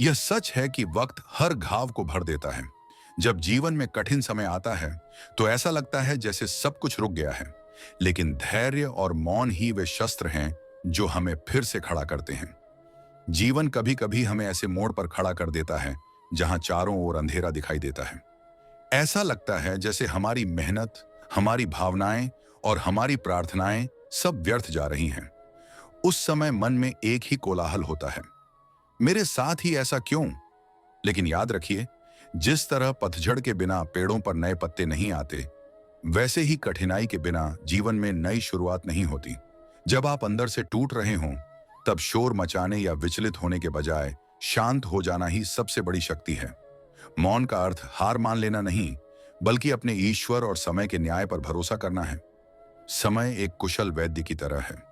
यह सच है कि वक्त हर घाव को भर देता है। जब जीवन में कठिन समय आता है तो ऐसा लगता है जैसे सब कुछ रुक गया है, लेकिन धैर्य और मौन ही वे शस्त्र हैं जो हमें फिर से खड़ा करते हैं। जीवन कभी कभी हमें ऐसे मोड़ पर खड़ा कर देता है जहां चारों ओर अंधेरा दिखाई देता है। ऐसा लगता है जैसे हमारी मेहनत, हमारी भावनाएं और हमारी प्रार्थनाएं सब व्यर्थ जा रही हैं। उस समय मन में एक ही कोलाहल होता है, मेरे साथ ही ऐसा क्यों? लेकिन याद रखिए, जिस तरह पतझड़ के बिना पेड़ों पर नए पत्ते नहीं आते, वैसे ही कठिनाई के बिना जीवन में नई शुरुआत नहीं होती। जब आप अंदर से टूट रहे हों, तब शोर मचाने या विचलित होने के बजाय शांत हो जाना ही सबसे बड़ी शक्ति है। मौन का अर्थ हार मान लेना नहीं, बल्कि अपने ईश्वर और समय के न्याय पर भरोसा करना है। समय एक कुशल वैद्य की तरह है।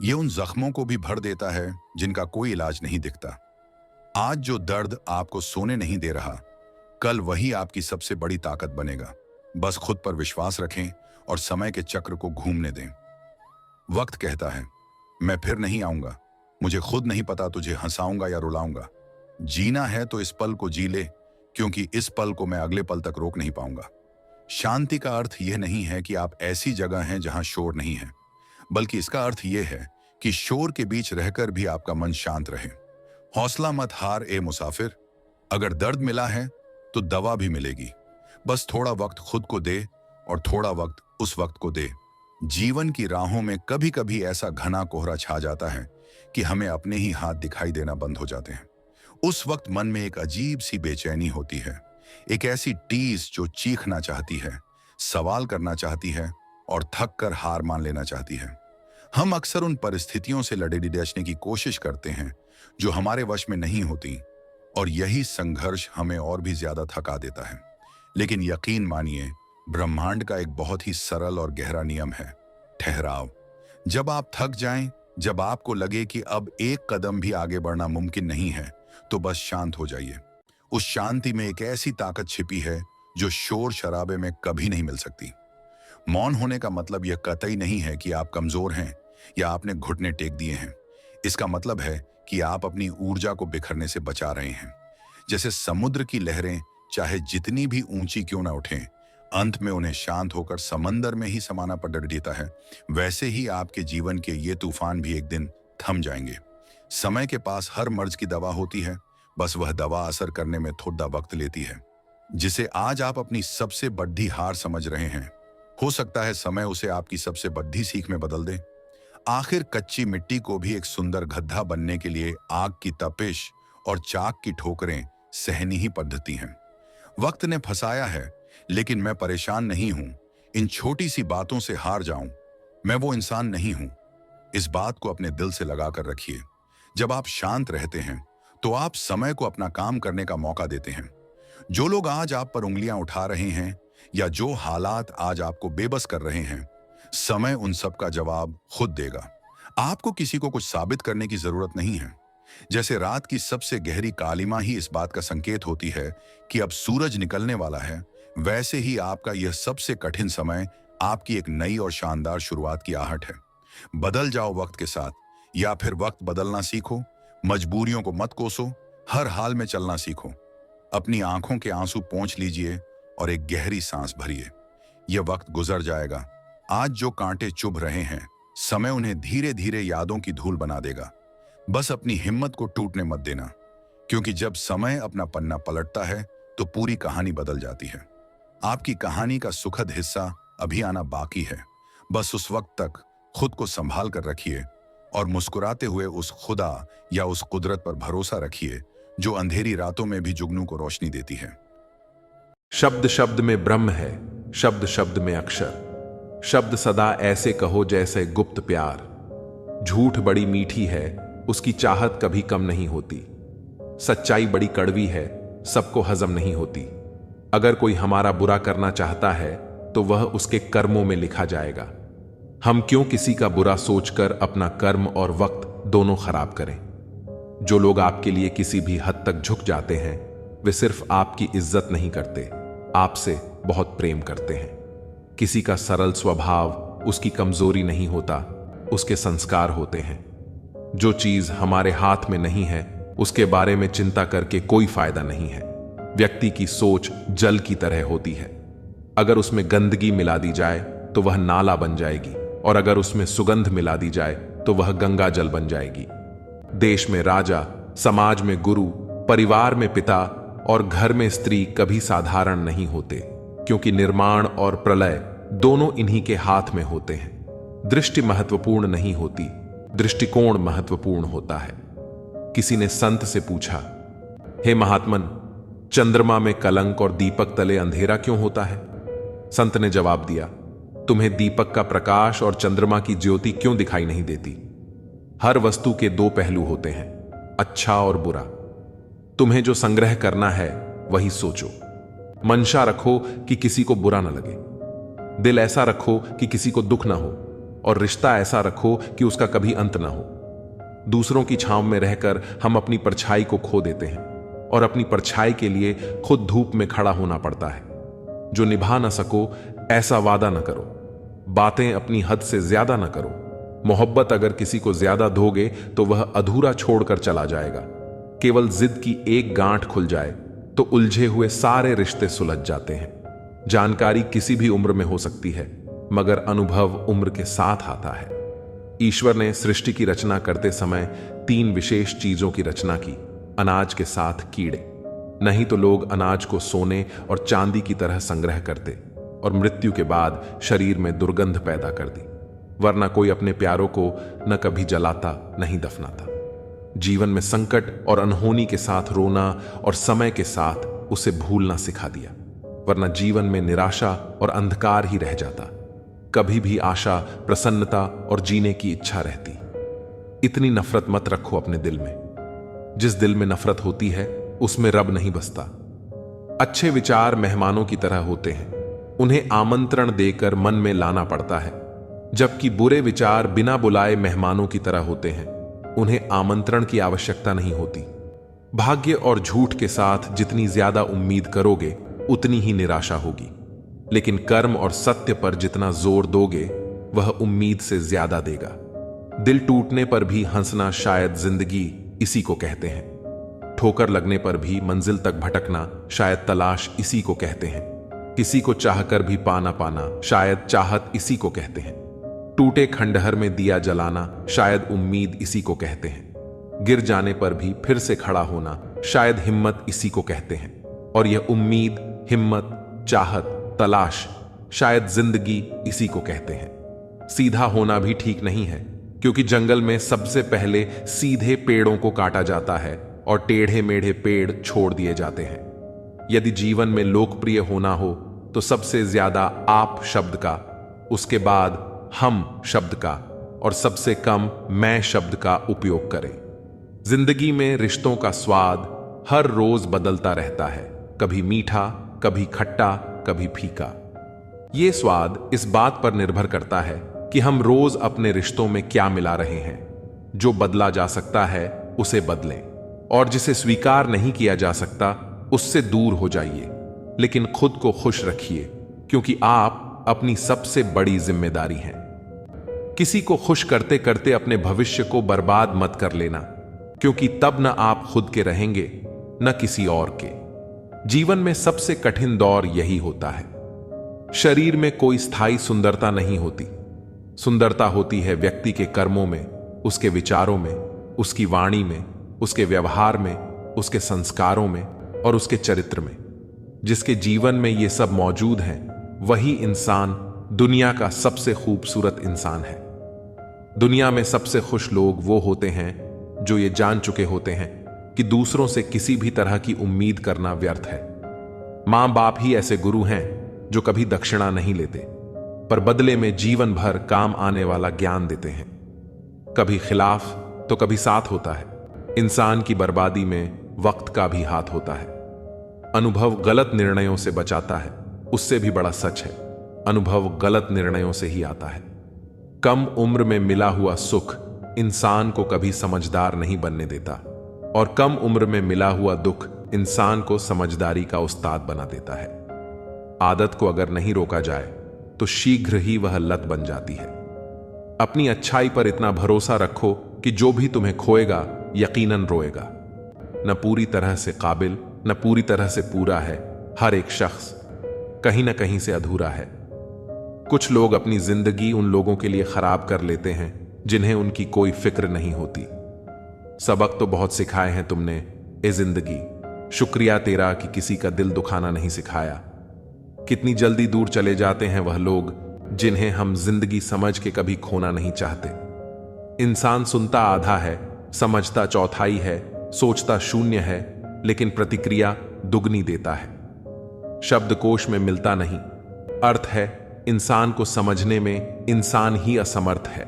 ये उन जख्मों को भी भर देता है जिनका कोई इलाज नहीं दिखता। आज जो दर्द आपको सोने नहीं दे रहा, कल वही आपकी सबसे बड़ी ताकत बनेगा। बस खुद पर विश्वास रखें और समय के चक्र को घूमने दें। वक्त कहता है, मैं फिर नहीं आऊंगा, मुझे खुद नहीं पता तुझे हंसाऊंगा या रुलाऊंगा। जीना है तो इस पल को जी ले, क्योंकि इस पल को मैं अगले पल तक रोक नहीं पाऊंगा। शांति का अर्थ यह नहीं है कि आप ऐसी जगह हैं जहां शोर नहीं है, बल्कि इसका अर्थ यह है कि शोर के बीच रहकर भी आपका मन शांत रहे। हौसला मत हार ए मुसाफिर, अगर दर्द मिला है तो दवा भी मिलेगी। बस थोड़ा वक्त खुद को दे और थोड़ा वक्त उस वक्त को दे। जीवन की राहों में कभी कभी ऐसा घना कोहरा छा जाता है कि हमें अपने ही हाथ दिखाई देना बंद हो जाते हैं। उस वक्त मन में एक अजीब सी बेचैनी होती है, एक ऐसी टीस जो चीखना चाहती है, सवाल करना चाहती है और थक कर हार मान लेना चाहती है। हम अक्सर उन परिस्थितियों से लड़े डटने की कोशिश करते हैं जो हमारे वश में नहीं होती, और यही संघर्ष हमें और भी ज्यादा थका देता है। लेकिन यकीन मानिए, ब्रह्मांड का एक बहुत ही सरल और गहरा नियम है, ठहराव। जब आप थक जाएं, जब आपको लगे कि अब एक कदम भी आगे बढ़ना मुमकिन नहीं है, तो बस शांत हो जाइए। उस शांति में एक ऐसी ताकत छिपी है जो शोर शराबे में कभी नहीं मिल सकती। मौन होने का मतलब यह कतई नहीं है कि आप कमजोर हैं या आपने घुटने टेक दिए हैं। इसका मतलब है कि आप अपनी ऊर्जा को बिखरने से बचा रहे हैं। जैसे समुद्र की लहरें चाहे जितनी भी ऊंची क्यों ना उठें, अंत में उन्हें शांत होकर समंदर में ही समाना पड़ देता है, वैसे ही आपके जीवन के ये तूफान भी एक दिन थम जाएंगे। समय के पास हर मर्ज की दवा होती है, बस वह दवा असर करने में थोड़ा वक्त लेती है। जिसे आज आप अपनी सबसे बड़ी हार समझ रहे हैं, हो सकता है समय उसे आपकी सबसे बड़ी सीख में बदल दे। आखिर कच्ची मिट्टी को भी एक सुंदर गड्ढा बनने के लिए आग की तपिश और चाक की ठोकरें सहनी ही पद्धति हैं। वक्त ने फंसाया है, लेकिन मैं परेशान नहीं हूं इन छोटी सी बातों से हार जाऊं। मैं वो इंसान नहीं हूं। इस बात को अपने दिल से लगा कर रखिए। जब आप शांत रहते हैं तो आप समय को अपना काम करने का मौका देते हैं। जो लोग आज आप पर उंगलियां उठा रहे हैं या जो हालात आज आपको बेबस कर रहे हैं, समय उन सब का जवाब खुद देगा। आपको किसी को कुछ साबित करने की जरूरत नहीं है। जैसे रात की सबसे गहरी कालिमा ही इस बात का संकेत होती है कि अब सूरज निकलने वाला है, वैसे ही आपका यह सबसे कठिन समय आपकी एक नई और शानदार शुरुआत की आहट है। बदल जाओ वक्त के साथ, या फिर वक्त बदलना सीखो। मजबूरियों को मत कोसो, हर हाल में चलना सीखो। अपनी आंखों के आंसू पोंछ लीजिए और एक गहरी सांस भरिए। यह वक्त गुजर जाएगा। आज जो कांटे चुभ रहे हैं, समय उन्हें धीरे धीरे यादों की धूल बना देगा। बस अपनी हिम्मत को टूटने मत देना, क्योंकि जब समय अपना पन्ना पलटता है तो पूरी कहानी बदल जाती है। आपकी कहानी का सुखद हिस्सा अभी आना बाकी है। बस उस वक्त तक खुद को संभाल कर रखिए और मुस्कुराते हुए उस खुदा या उस कुदरत पर भरोसा रखिए जो अंधेरी रातों में भी जुगनू को रोशनी देती है। शब्द शब्द में ब्रह्म है, शब्द शब्द में अक्षर। शब्द सदा ऐसे कहो जैसे गुप्त प्यार। झूठ बड़ी मीठी है, उसकी चाहत कभी कम नहीं होती। सच्चाई बड़ी कड़वी है, सबको हजम नहीं होती। अगर कोई हमारा बुरा करना चाहता है तो वह उसके कर्मों में लिखा जाएगा। हम क्यों किसी का बुरा सोचकर अपना कर्म और वक्त दोनों खराब करें। जो लोग आपके लिए किसी भी हद तक झुक जाते हैं, वे सिर्फ आपकी इज्जत नहीं करते, आपसे बहुत प्रेम करते हैं। किसी का सरल स्वभाव उसकी कमजोरी नहीं होता, उसके संस्कार होते हैं। जो चीज हमारे हाथ में नहीं है उसके बारे में चिंता करके कोई फायदा नहीं है। व्यक्ति की सोच जल की तरह होती है। अगर उसमें गंदगी मिला दी जाए तो वह नाला बन जाएगी, और अगर उसमें सुगंध मिला दी जाए तो वह गंगा जल बन जाएगी। देश में राजा, समाज में गुरु, परिवार में पिता और घर में स्त्री कभी साधारण नहीं होते, क्योंकि निर्माण और प्रलय दोनों इन्हीं के हाथ में होते हैं। दृष्टि महत्वपूर्ण नहीं होती, दृष्टिकोण महत्वपूर्ण होता है। किसी ने संत से पूछा, हे महात्मन, चंद्रमा में कलंक और दीपक तले अंधेरा क्यों होता है? संत ने जवाब दिया, तुम्हें दीपक का प्रकाश और चंद्रमा की ज्योति क्यों दिखाई नहीं देती? हर वस्तु के दो पहलू होते हैं, अच्छा और बुरा। तुम्हें जो संग्रह करना है वही सोचो। मंशा रखो कि किसी को बुरा ना लगे, दिल ऐसा रखो कि किसी को दुख ना हो, और रिश्ता ऐसा रखो कि उसका कभी अंत ना हो। दूसरों की छांव में रहकर हम अपनी परछाई को खो देते हैं, और अपनी परछाई के लिए खुद धूप में खड़ा होना पड़ता है। जो निभा ना सको ऐसा वादा ना करो। बातें अपनी हद से ज्यादा ना करो। मोहब्बत अगर किसी को ज्यादा दोगे तो वह अधूरा छोड़कर चला जाएगा। केवल जिद की एक गांठ खुल जाए तो उलझे हुए सारे रिश्ते सुलझ जाते हैं। जानकारी किसी भी उम्र में हो सकती है, मगर अनुभव उम्र के साथ आता है। ईश्वर ने सृष्टि की रचना करते समय 3 विशेष चीजों की रचना की, अनाज के साथ कीड़े। नहीं तो लोग अनाज को सोने और चांदी की तरह संग्रह करते और मृत्यु के बाद शरीर में दुर्गंध पैदा कर दी। वरना कोई अपने प्यारों को न कभी जलाता, नहीं दफनाता। जीवन में संकट और अनहोनी के साथ रोना और समय के साथ उसे भूलना सिखा दिया। वरना जीवन में निराशा और अंधकार ही रह जाता। कभी भी आशा, प्रसन्नता और जीने की इच्छा रहती। इतनी नफरत मत रखो अपने दिल में। जिस दिल में नफरत होती है उसमें रब नहीं बसता। अच्छे विचार मेहमानों की तरह होते हैं, उन्हें आमंत्रण देकर मन में लाना पड़ता है। जबकि बुरे विचार बिना बुलाए मेहमानों की तरह होते हैं, उन्हें आमंत्रण की आवश्यकता नहीं होती। भाग्य और झूठ के साथ जितनी ज्यादा उम्मीद करोगे उतनी ही निराशा होगी, लेकिन कर्म और सत्य पर जितना जोर दोगे वह उम्मीद से ज्यादा देगा। दिल टूटने पर भी हंसना शायद जिंदगी इसी को कहते हैं। ठोकर लगने पर भी मंजिल तक भटकना शायद तलाश इसी को कहते हैं। किसी को चाहकर भी पाना पाना शायद चाहत इसी को कहते हैं। टूटे खंडहर में दिया जलाना शायद उम्मीद इसी को कहते हैं। गिर जाने पर भी फिर से खड़ा होना शायद हिम्मत इसी को कहते हैं। और यह उम्मीद, हिम्मत, चाहत, तलाश शायद जिंदगी इसी को कहते हैं। सीधा होना भी ठीक नहीं है, क्योंकि जंगल में सबसे पहले सीधे पेड़ों को काटा जाता है और टेढ़े मेढ़े पेड़ छोड़ दिए जाते हैं। यदि जीवन में लोकप्रिय होना हो तो सबसे ज्यादा आप शब्द का, उसके बाद हम शब्द का और सबसे कम मैं शब्द का उपयोग करें। जिंदगी में रिश्तों का स्वाद हर रोज बदलता रहता है, कभी मीठा, कभी खट्टा, कभी फीका। ये स्वाद इस बात पर निर्भर करता है कि हम रोज अपने रिश्तों में क्या मिला रहे हैं। जो बदला जा सकता है उसे बदलें, और जिसे स्वीकार नहीं किया जा सकता उससे दूर हो जाइए। लेकिन खुद को खुश रखिए, क्योंकि आप अपनी सबसे बड़ी जिम्मेदारी हैं। किसी को खुश करते करते अपने भविष्य को बर्बाद मत कर लेना, क्योंकि तब न आप खुद के रहेंगे न किसी और के। जीवन में सबसे कठिन दौर यही होता है। शरीर में कोई स्थायी सुंदरता नहीं होती। सुंदरता होती है व्यक्ति के कर्मों में, उसके विचारों में, उसकी वाणी में, उसके व्यवहार में, उसके संस्कारों में और उसके चरित्र में। जिसके जीवन में ये सब मौजूद हैं, वही इंसान दुनिया का सबसे खूबसूरत इंसान है। दुनिया में सबसे खुश लोग वो होते हैं जो ये जान चुके होते हैं कि दूसरों से किसी भी तरह की उम्मीद करना व्यर्थ है। मां बाप ही ऐसे गुरु हैं जो कभी दक्षिणा नहीं लेते, पर बदले में जीवन भर काम आने वाला ज्ञान देते हैं। कभी खिलाफ तो कभी साथ होता है। इंसान की बर्बादी में वक्त का भी हाथ होता है। अनुभव गलत निर्णयों से बचाता है, उससे भी बड़ा सच है, अनुभव गलत निर्णयों से ही आता है। कम उम्र में मिला हुआ सुख इंसान को कभी समझदार नहीं बनने देता, और कम उम्र में मिला हुआ दुख इंसान को समझदारी का उस्ताद बना देता है। आदत को अगर नहीं रोका जाए तो शीघ्र ही वह लत बन जाती है। अपनी अच्छाई पर इतना भरोसा रखो कि जो भी तुम्हें खोएगा यकीनन रोएगा। न पूरी तरह से काबिल, न पूरी तरह से पूरा है। हर एक शख्स कहीं ना कहीं से अधूरा है। कुछ लोग अपनी जिंदगी उन लोगों के लिए खराब कर लेते हैं जिन्हें उनकी कोई फिक्र नहीं होती। सबक तो बहुत सिखाए हैं तुमने ए जिंदगी, शुक्रिया तेरा कि किसी का दिल दुखाना नहीं सिखाया। कितनी जल्दी दूर चले जाते हैं वह लोग जिन्हें हम जिंदगी समझ के कभी खोना नहीं चाहते। इंसान सुनता आधा है, समझता चौथाई है, सोचता शून्य है, लेकिन प्रतिक्रिया दुगनी देता है। शब्दकोश में मिलता नहीं। अर्थ है इंसान को समझने में इंसान ही असमर्थ है।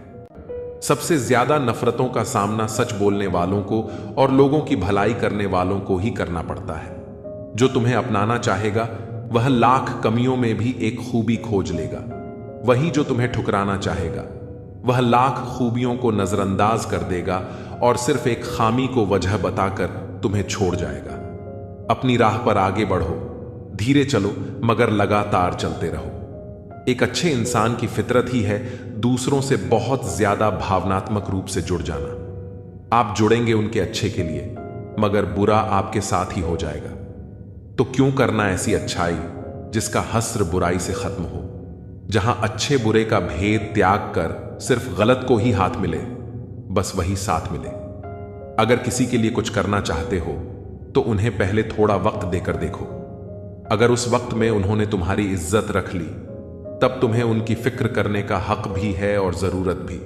सबसे ज्यादा नफरतों का सामना सच बोलने वालों को और लोगों की भलाई करने वालों को ही करना पड़ता है। जो तुम्हें अपनाना चाहेगा वह लाख कमियों में भी एक खूबी खोज लेगा। वही जो तुम्हें ठुकराना चाहेगा वह लाख खूबियों को नजरअंदाज कर देगा और सिर्फ एक खामी को वजह बताकर तुम्हें छोड़ जाएगा। अपनी राह पर आगे बढ़ो, धीरे चलो मगर लगातार चलते रहो। एक अच्छे इंसान की फितरत ही है दूसरों से बहुत ज्यादा भावनात्मक रूप से जुड़ जाना। आप जुड़ेंगे उनके अच्छे के लिए, मगर बुरा आपके साथ ही हो जाएगा। तो क्यों करना ऐसी अच्छाई जिसका हस्र बुराई से खत्म हो, जहां अच्छे बुरे का भेद त्याग कर सिर्फ गलत को ही हाथ मिले, बस वही साथ मिले। अगर किसी के लिए कुछ करना चाहते हो तो उन्हें पहले थोड़ा वक्त देकर देखो। अगर उस वक्त में उन्होंने तुम्हारी इज्जत रख ली तब तुम्हें उनकी फिक्र करने का हक भी है और जरूरत भी,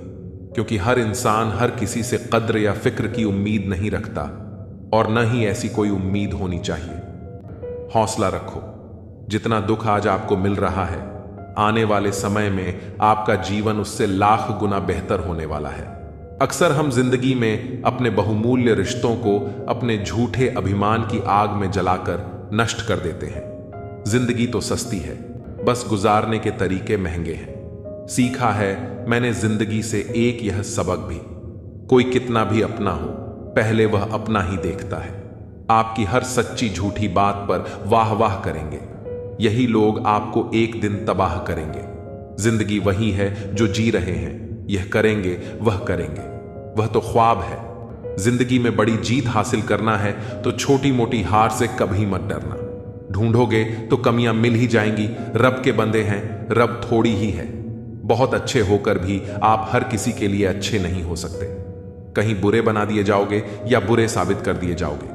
क्योंकि हर इंसान हर किसी से कद्र या फिक्र की उम्मीद नहीं रखता और न ही ऐसी कोई उम्मीद होनी चाहिए। हौसला रखो। जितना दुख आज आपको मिल रहा है, आने वाले समय में आपका जीवन उससे लाख गुना बेहतर होने वाला है। अक्सर हम जिंदगी में अपने बहुमूल्य रिश्तों को अपने झूठे अभिमान की आग में जलाकर नष्ट कर देते हैं। जिंदगी तो सस्ती है, बस गुजारने के तरीके महंगे हैं। सीखा है मैंने जिंदगी से एक यह सबक भी, कोई कितना भी अपना हो पहले वह अपना ही देखता है। आपकी हर सच्ची झूठी बात पर वाह वाह करेंगे, यही लोग आपको एक दिन तबाह करेंगे। जिंदगी वही है जो जी रहे हैं, यह करेंगे वह करेंगे, वह तो ख्वाब है। जिंदगी में बड़ी जीत हासिल करना है तो छोटी मोटी हार से कभी मत डरना। ढूंढोगे तो कमियां मिल ही जाएंगी। रब के बंदे हैं, रब थोड़ी ही है। बहुत अच्छे होकर भी आप हर किसी के लिए अच्छे नहीं हो सकते। कहीं बुरे बना दिए जाओगे या बुरे साबित कर दिए जाओगे।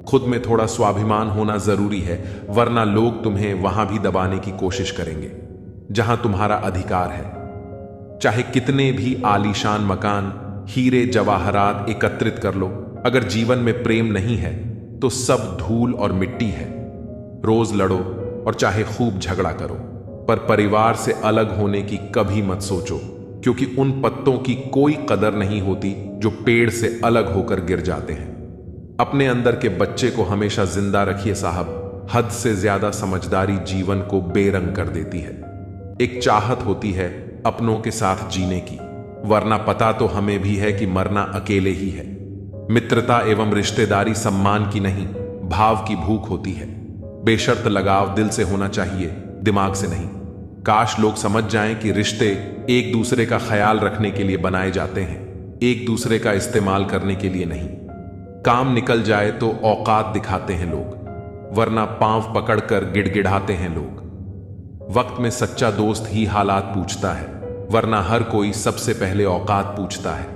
खुद में थोड़ा स्वाभिमान होना जरूरी है, वरना लोग तुम्हें वहां भी दबाने की कोशिश करेंगे जहां तुम्हारा अधिकार है। चाहे कितने भी आलीशान मकान, हीरे जवाहरात एकत्रित कर लो, अगर जीवन में प्रेम नहीं है तो सब धूल और मिट्टी है। रोज लड़ो और चाहे खूब झगड़ा करो, पर परिवार से अलग होने की कभी मत सोचो, क्योंकि उन पत्तों की कोई कदर नहीं होती जो पेड़ से अलग होकर गिर जाते हैं। अपने अंदर के बच्चे को हमेशा जिंदा रखिए साहब। हद से ज्यादा समझदारी जीवन को बेरंग कर देती है। एक चाहत होती है अपनों के साथ जीने की, वरना पता तो हमें भी है कि मरना अकेले ही है। मित्रता एवं रिश्तेदारी सम्मान की नहीं, भाव की भूख होती है। बेशर्त लगाव दिल से होना चाहिए, दिमाग से नहीं। काश लोग समझ जाएं कि रिश्ते एक दूसरे का ख्याल रखने के लिए बनाए जाते हैं, एक दूसरे का इस्तेमाल करने के लिए नहीं। काम निकल जाए तो औकात दिखाते हैं लोग, वरना पांव पकड़कर गिड़गिड़ाते हैं लोग। वक्त में सच्चा दोस्त ही हालात पूछता है, वरना हर कोई सबसे पहले औकात पूछता है।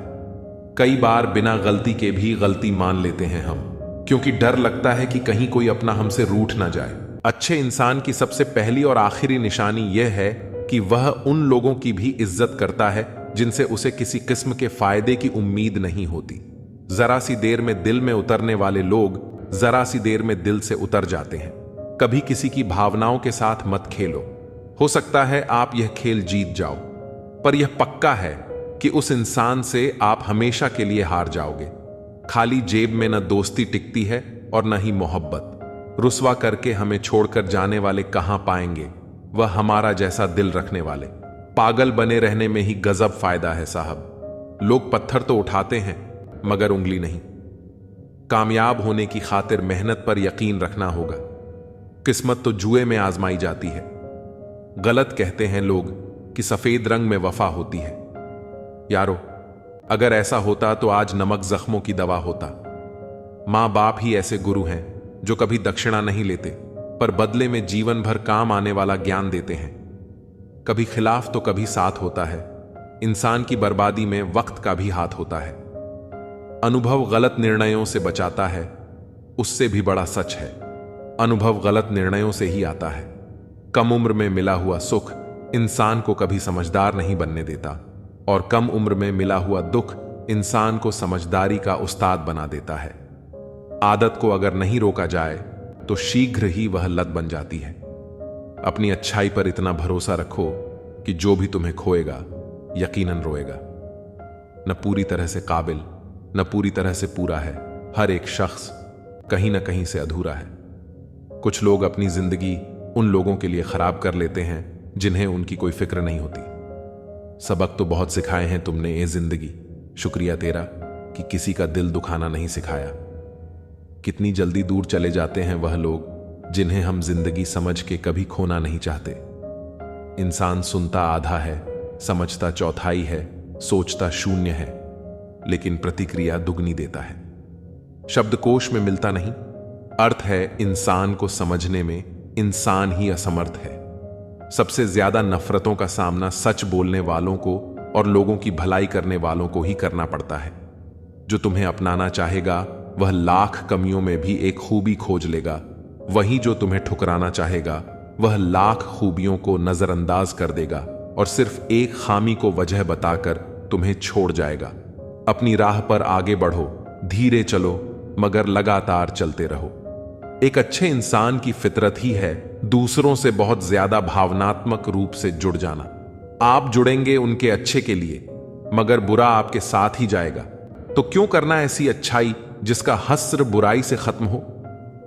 कई बार बिना गलती के भी गलती मान लेते हैं हम, क्योंकि डर लगता है कि कहीं कोई अपना हमसे रूठ ना जाए। अच्छे इंसान की सबसे पहली और आखिरी निशानी यह है कि वह उन लोगों की भी इज्जत करता है जिनसे उसे किसी किस्म के फायदे की उम्मीद नहीं होती। जरा सी देर में दिल में उतरने वाले लोग जरा सी देर में दिल से उतर जाते हैं। कभी किसी की भावनाओं के साथ मत खेलो। हो सकता है आप यह खेल जीत जाओ, पर यह पक्का है कि उस इंसान से आप हमेशा के लिए हार जाओगे। खाली जेब में न दोस्ती टिकती है और न ही मोहब्बत। रुस्वा करके हमें छोड़कर जाने वाले कहां पाएंगे वह हमारा जैसा दिल रखने वाले। पागल बने रहने में ही गजब फायदा है साहब। लोग पत्थर तो उठाते हैं मगर उंगली नहीं। कामयाब होने की खातिर मेहनत पर यकीन रखना होगा। किस्मत तो जुए में आजमाई जाती है। गलत कहते हैं लोग कि सफेद रंग में वफा होती है। यारो, अगर ऐसा होता तो आज नमक जख्मों की दवा होता। माँ बाप ही ऐसे गुरु हैं जो कभी दक्षिणा नहीं लेते, पर बदले में जीवन भर काम आने वाला ज्ञान देते हैं। कभी खिलाफ तो कभी साथ होता है। इंसान की बर्बादी में वक्त का भी हाथ होता है। अनुभव गलत निर्णयों से बचाता है, उससे भी बड़ा सच है। अनुभव गलत निर्णयों से ही आता है। कम उम्र में मिला हुआ सुख इंसान को कभी समझदार नहीं बनने देता, और कम उम्र में मिला हुआ दुख इंसान को समझदारी का उस्ताद बना देता है। आदत को अगर नहीं रोका जाए तो शीघ्र ही वह लत बन जाती है। अपनी अच्छाई पर इतना भरोसा रखो कि जो भी तुम्हें खोएगा यकीनन रोएगा। न पूरी तरह से काबिल, न पूरी तरह से पूरा है। हर एक शख्स कहीं न कहीं से अधूरा है। कुछ लोग अपनी जिंदगी उन लोगों के लिए खराब कर लेते हैं जिन्हें उनकी कोई फिक्र नहीं होती। सबक तो बहुत सिखाए हैं तुमने ए जिंदगी, शुक्रिया तेरा कि किसी का दिल दुखाना नहीं सिखाया। कितनी जल्दी दूर चले जाते हैं वह लोग जिन्हें हम जिंदगी समझ के कभी खोना नहीं चाहते। इंसान सुनता आधा है, समझता चौथाई है, सोचता शून्य है, लेकिन प्रतिक्रिया दुगनी देता है। शब्दकोश में मिलता नहीं। अर्थ है इंसान को समझने में इंसान ही असमर्थ है। सबसे ज्यादा नफरतों का सामना सच बोलने वालों को और लोगों की भलाई करने वालों को ही करना पड़ता है। जो तुम्हें अपनाना चाहेगा वह लाख कमियों में भी एक खूबी खोज लेगा। वहीं जो तुम्हें ठुकराना चाहेगा वह लाख खूबियों को नजरअंदाज कर देगा और सिर्फ एक खामी को वजह बताकर तुम्हें छोड़ जाएगा। अपनी राह पर आगे बढ़ो, धीरे चलो मगर लगातार चलते रहो। एक अच्छे इंसान की फितरत ही है दूसरों से बहुत ज्यादा भावनात्मक रूप से जुड़ जाना। आप जुड़ेंगे उनके अच्छे के लिए, मगर बुरा आपके साथ ही जाएगा। तो क्यों करना ऐसी अच्छाई जिसका हस्र बुराई से खत्म हो?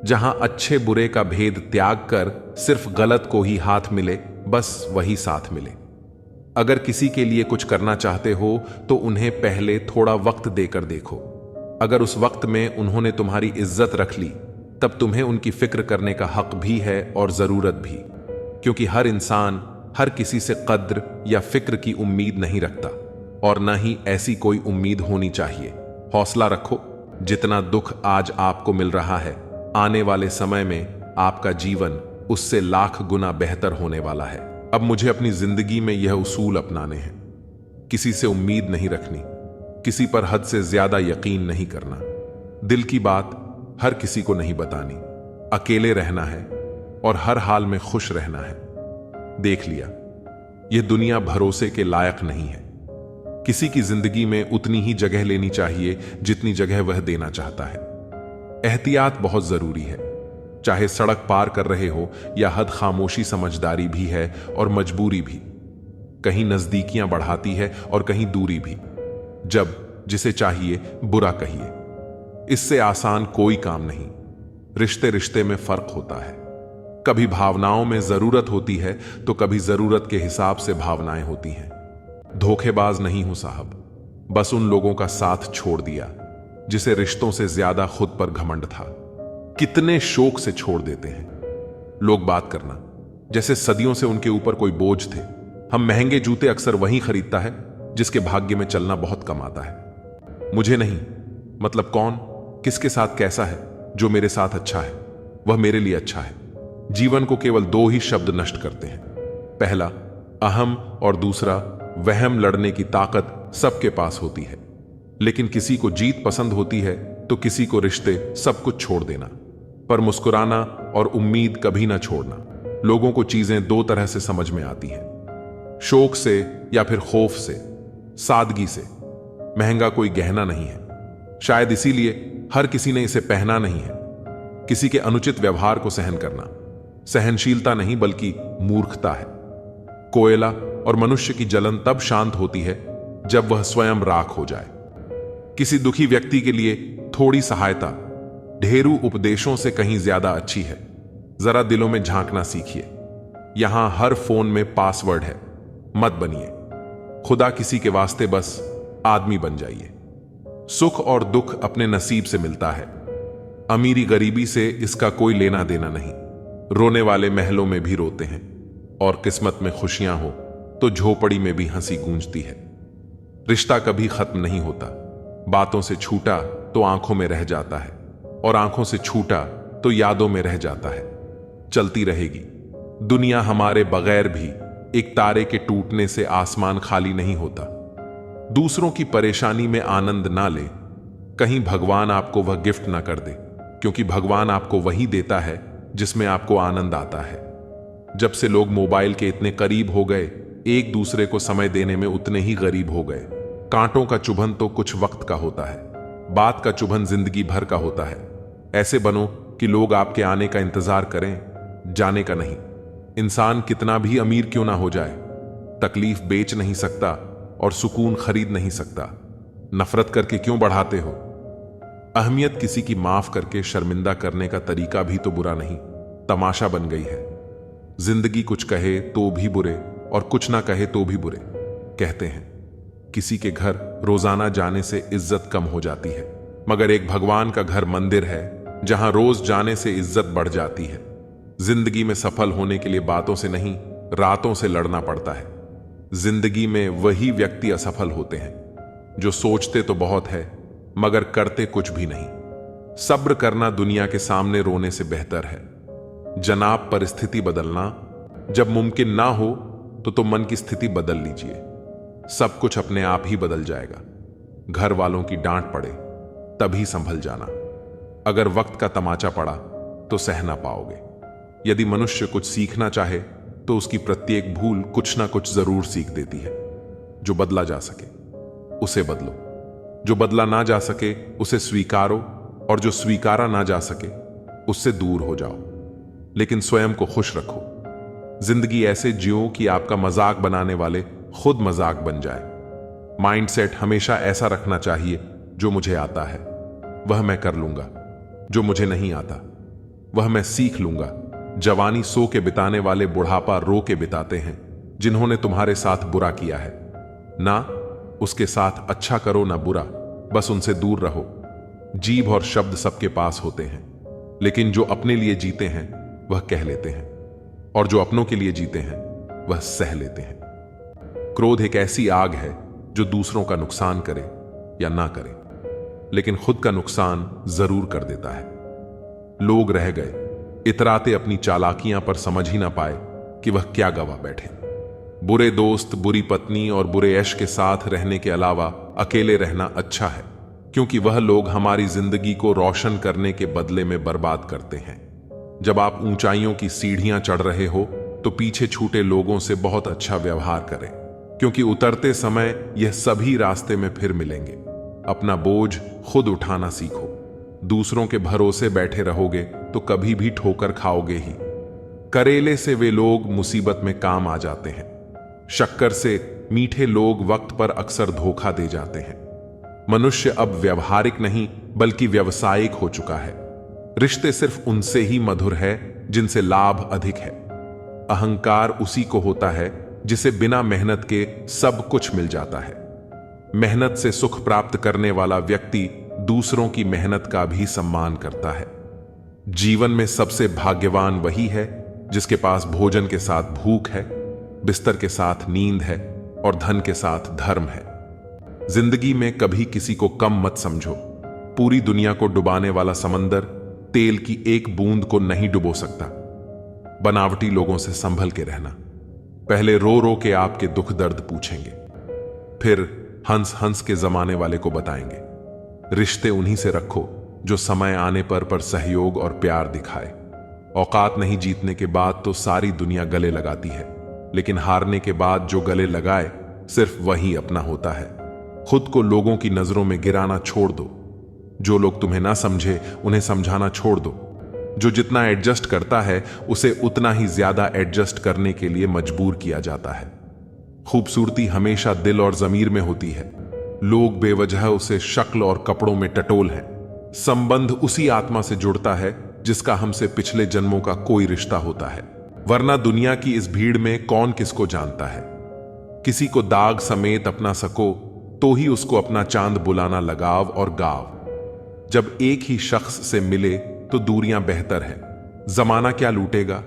जहां अच्छे बुरे का भेद त्याग कर सिर्फ गलत को ही हाथ मिले, बस वही साथ मिले। अगर किसी के लिए कुछ करना चाहते हो तो उन्हें पहले थोड़ा वक्त देकर देखो। अगर उस वक्त में उन्होंने तुम्हारी इज्जत रख ली तब तुम्हें उनकी फिक्र करने का हक भी है और जरूरत भी, क्योंकि हर इंसान हर किसी से कद्र या फिक्र की उम्मीद नहीं रखता, और न ही ऐसी कोई उम्मीद होनी चाहिए। हौसला रखो। जितना दुख आज आपको मिल रहा है, आने वाले समय में आपका जीवन उससे लाख गुना बेहतर होने वाला है। अब मुझे अपनी जिंदगी में यह उसूल अपनाने हैं। किसी से उम्मीद नहीं रखनी, किसी पर हद से ज्यादा यकीन नहीं करना, दिल की बात हर किसी को नहीं बतानी, अकेले रहना है और हर हाल में खुश रहना है। देख लिया, यह दुनिया भरोसे के लायक नहीं है। किसी की जिंदगी में उतनी ही जगह लेनी चाहिए जितनी जगह वह देना चाहता है। एहतियात बहुत जरूरी है। चाहे सड़क पार कर रहे हो या हद खामोशी समझदारी भी है और मजबूरी भी। कहीं नजदीकियां बढ़ाती है और कहीं दूरी भी। जब जिसे चाहिए बुरा कहिए, इससे आसान कोई काम नहीं। रिश्ते रिश्ते में फर्क होता है। कभी भावनाओं में जरूरत होती है तो कभी जरूरत के हिसाब से भावनाएं होती हैं। धोखेबाज नहीं हूं साहब, बस उन लोगों का साथ छोड़ दिया जिसे रिश्तों से ज्यादा खुद पर घमंड था। कितने शौक से छोड़ देते हैं लोग बात करना, जैसे सदियों से उनके ऊपर कोई बोझ थे। हम महंगे जूते अक्सर वही खरीदता है जिसके भाग्य में चलना बहुत कम आता है। मुझे नहीं, मतलब कौन किसके साथ कैसा है। जो मेरे साथ अच्छा है वह मेरे लिए अच्छा है। जीवन को केवल दो ही शब्द नष्ट करते हैं, पहला अहम और दूसरा वहम। लड़ने की ताकत सबके पास होती है, लेकिन किसी को जीत पसंद होती है तो किसी को रिश्ते, सब कुछ छोड़ देना। पर मुस्कुराना और उम्मीद कभी ना छोड़ना। लोगों को चीजें दो तरह से समझ में आती हैं, शौक से या फिर खौफ से, सादगी से। महंगा कोई गहना नहीं है, शायद इसीलिए हर किसी ने इसे पहना नहीं है। किसी के अनुचित व्यवहार को सहन करना सहनशीलता नहीं बल्कि मूर्खता है। कोयला और मनुष्य की जलन तब शांत होती है जब वह स्वयं राख हो जाए। किसी दुखी व्यक्ति के लिए थोड़ी सहायता ढेरों उपदेशों से कहीं ज्यादा अच्छी है। जरा दिलों में झांकना सीखिए। यहां हर फोन में पासवर्ड है, मत बनिए। खुदा किसी के वास्ते बस आदमी बन जाइए। सुख और दुख अपने नसीब से मिलता है। अमीरी गरीबी से इसका कोई लेना देना नहीं। रोने वाले महलों में भी रोते हैं, और किस्मत में खुशियां हो तो झोपड़ी में भी हंसी गूंजती है। रिश्ता कभी खत्म नहीं होता, बातों से छूटा तो आंखों में रह जाता है। और आंखों से छूटा तो यादों में रह जाता है। चलती रहेगी दुनिया हमारे बगैर भी। एक तारे के टूटने से आसमान खाली नहीं होता। दूसरों की परेशानी में आनंद ना ले, कहीं भगवान आपको वह गिफ्ट ना कर दे, क्योंकि भगवान आपको वही देता है जिसमें आपको आनंद आता है। जब से लोग मोबाइल के इतने करीब हो गए, एक दूसरे को समय देने में उतने ही गरीब हो गए। कांटों का चुभन तो कुछ वक्त का होता है, बात का चुभन जिंदगी भर का होता है। ऐसे बनो कि लोग आपके आने का इंतजार करें, जाने का नहीं। इंसान कितना भी अमीर क्यों ना हो जाए, तकलीफ बेच नहीं सकता और सुकून खरीद नहीं सकता। नफरत करके क्यों बढ़ाते हो? अहमियत किसी की माफ करके शर्मिंदा करने का तरीका भी तो बुरा नहीं, तमाशा बन गई है। जिंदगी कुछ कहे तो भी बुरे और कुछ ना कहे तो भी बुरे। कहते हैं किसी के घर रोजाना जाने से इज्जत कम हो जाती है, मगर एक भगवान का घर मंदिर है जहां रोज जाने से इज्जत बढ़ जाती है। जिंदगी में सफल होने के लिए बातों से नहीं, रातों से लड़ना पड़ता है। जिंदगी में वही व्यक्ति असफल होते हैं जो सोचते तो बहुत है मगर करते कुछ भी नहीं। सब्र करना दुनिया के सामने रोने से बेहतर है। जनाब, परिस्थिति बदलना जब मुमकिन ना हो तो मन की स्थिति बदल लीजिए। सब कुछ अपने आप ही बदल जाएगा। घर वालों की डांट पड़े तभी संभल जाना। अगर वक्त का तमाचा पड़ा तो सह ना पाओगे। यदि मनुष्य कुछ सीखना चाहे तो उसकी प्रत्येक भूल कुछ ना कुछ जरूर सीख देती है। जो बदला जा सके उसे बदलो, जो बदला ना जा सके उसे स्वीकारो, और जो स्वीकारा ना जा सके उससे दूर हो जाओ। लेकिन स्वयं को खुश रखो। जिंदगी ऐसे जियो कि आपका मजाक बनाने वाले खुद मजाक बन जाए। माइंडसेट हमेशा ऐसा रखना चाहिए, जो मुझे आता है वह मैं कर लूंगा, जो मुझे नहीं आता वह मैं सीख लूंगा। जवानी सो के बिताने वाले बुढ़ापा रो के बिताते हैं। जिन्होंने तुम्हारे साथ बुरा किया है ना उसके साथ अच्छा करो ना बुरा, बस उनसे दूर रहो। जीभ और शब्द सबके पास होते हैं, लेकिन जो अपने लिए जीते हैं वह कह लेते हैं, और जो अपनों के लिए जीते हैं वह सह लेते हैं। क्रोध एक ऐसी आग है जो दूसरों का नुकसान करे या ना करे, लेकिन खुद का नुकसान जरूर कर देता है। लोग रह गए इतराते अपनी चालाकियां पर, समझ ही ना पाए कि वह क्या गवा बैठे। बुरे दोस्त, बुरी पत्नी और बुरे यश के साथ रहने के अलावा अकेले रहना अच्छा है, क्योंकि वह लोग हमारी जिंदगी को रोशन करने के बदले में बर्बाद करते हैं। जब आप ऊंचाइयों की सीढ़ियां चढ़ रहे हो तो पीछे छूटे लोगों से बहुत अच्छा व्यवहार करें, क्योंकि उतरते समय यह सभी रास्ते में फिर मिलेंगे। अपना बोझ खुद उठाना सीखो। दूसरों के भरोसे बैठे रहोगे तो कभी भी ठोकर खाओगे ही। करेले से वे लोग मुसीबत में काम आ जाते हैं। शक्कर से मीठे लोग वक्त पर अक्सर धोखा दे जाते हैं। मनुष्य अब व्यवहारिक नहीं बल्कि व्यावसायिक हो चुका है। रिश्ते सिर्फ उनसे ही मधुर है जिनसे लाभ अधिक है। अहंकार उसी को होता है जिसे बिना मेहनत के सब कुछ मिल जाता है। मेहनत से सुख प्राप्त करने वाला व्यक्ति दूसरों की मेहनत का भी सम्मान करता है। जीवन में सबसे भाग्यवान वही है जिसके पास भोजन के साथ भूख है, बिस्तर के साथ नींद है और धन के साथ धर्म है। जिंदगी में कभी किसी को कम मत समझो। पूरी दुनिया को डुबाने वाला समंदर तेल की एक बूंद को नहीं डुबो सकता। बनावटी लोगों से संभल के रहना। पहले रो रो के आपके दुख दर्द पूछेंगे, फिर हंस हंस के जमाने वाले को बताएंगे। रिश्ते उन्हीं से रखो जो समय आने पर सहयोग और प्यार दिखाए। औकात नहीं जीतने के बाद तो सारी दुनिया गले लगाती है, लेकिन हारने के बाद जो गले लगाए सिर्फ वही अपना होता है। खुद को लोगों की नजरों में गिराना छोड़ दो। जो लोग तुम्हें ना समझे उन्हें समझाना छोड़ दो। जो जितना एडजस्ट करता है उसे उतना ही ज्यादा एडजस्ट करने के लिए मजबूर किया जाता है। खूबसूरती हमेशा दिल और जमीर में होती है। लोग बेवजह उसे शक्ल और कपड़ों में टटोल हैं। संबंध उसी आत्मा से जुड़ता है जिसका हमसे पिछले जन्मों का कोई रिश्ता होता है, वरना दुनिया की इस भीड़ में कौन किसको जानता है। किसी को दाग समेत अपना सको तो ही उसको अपना चांद बुलाना लगाव और गाव। जब एक ही शख्स से मिले तो दूरियां बेहतर है। जमाना क्या लूटेगा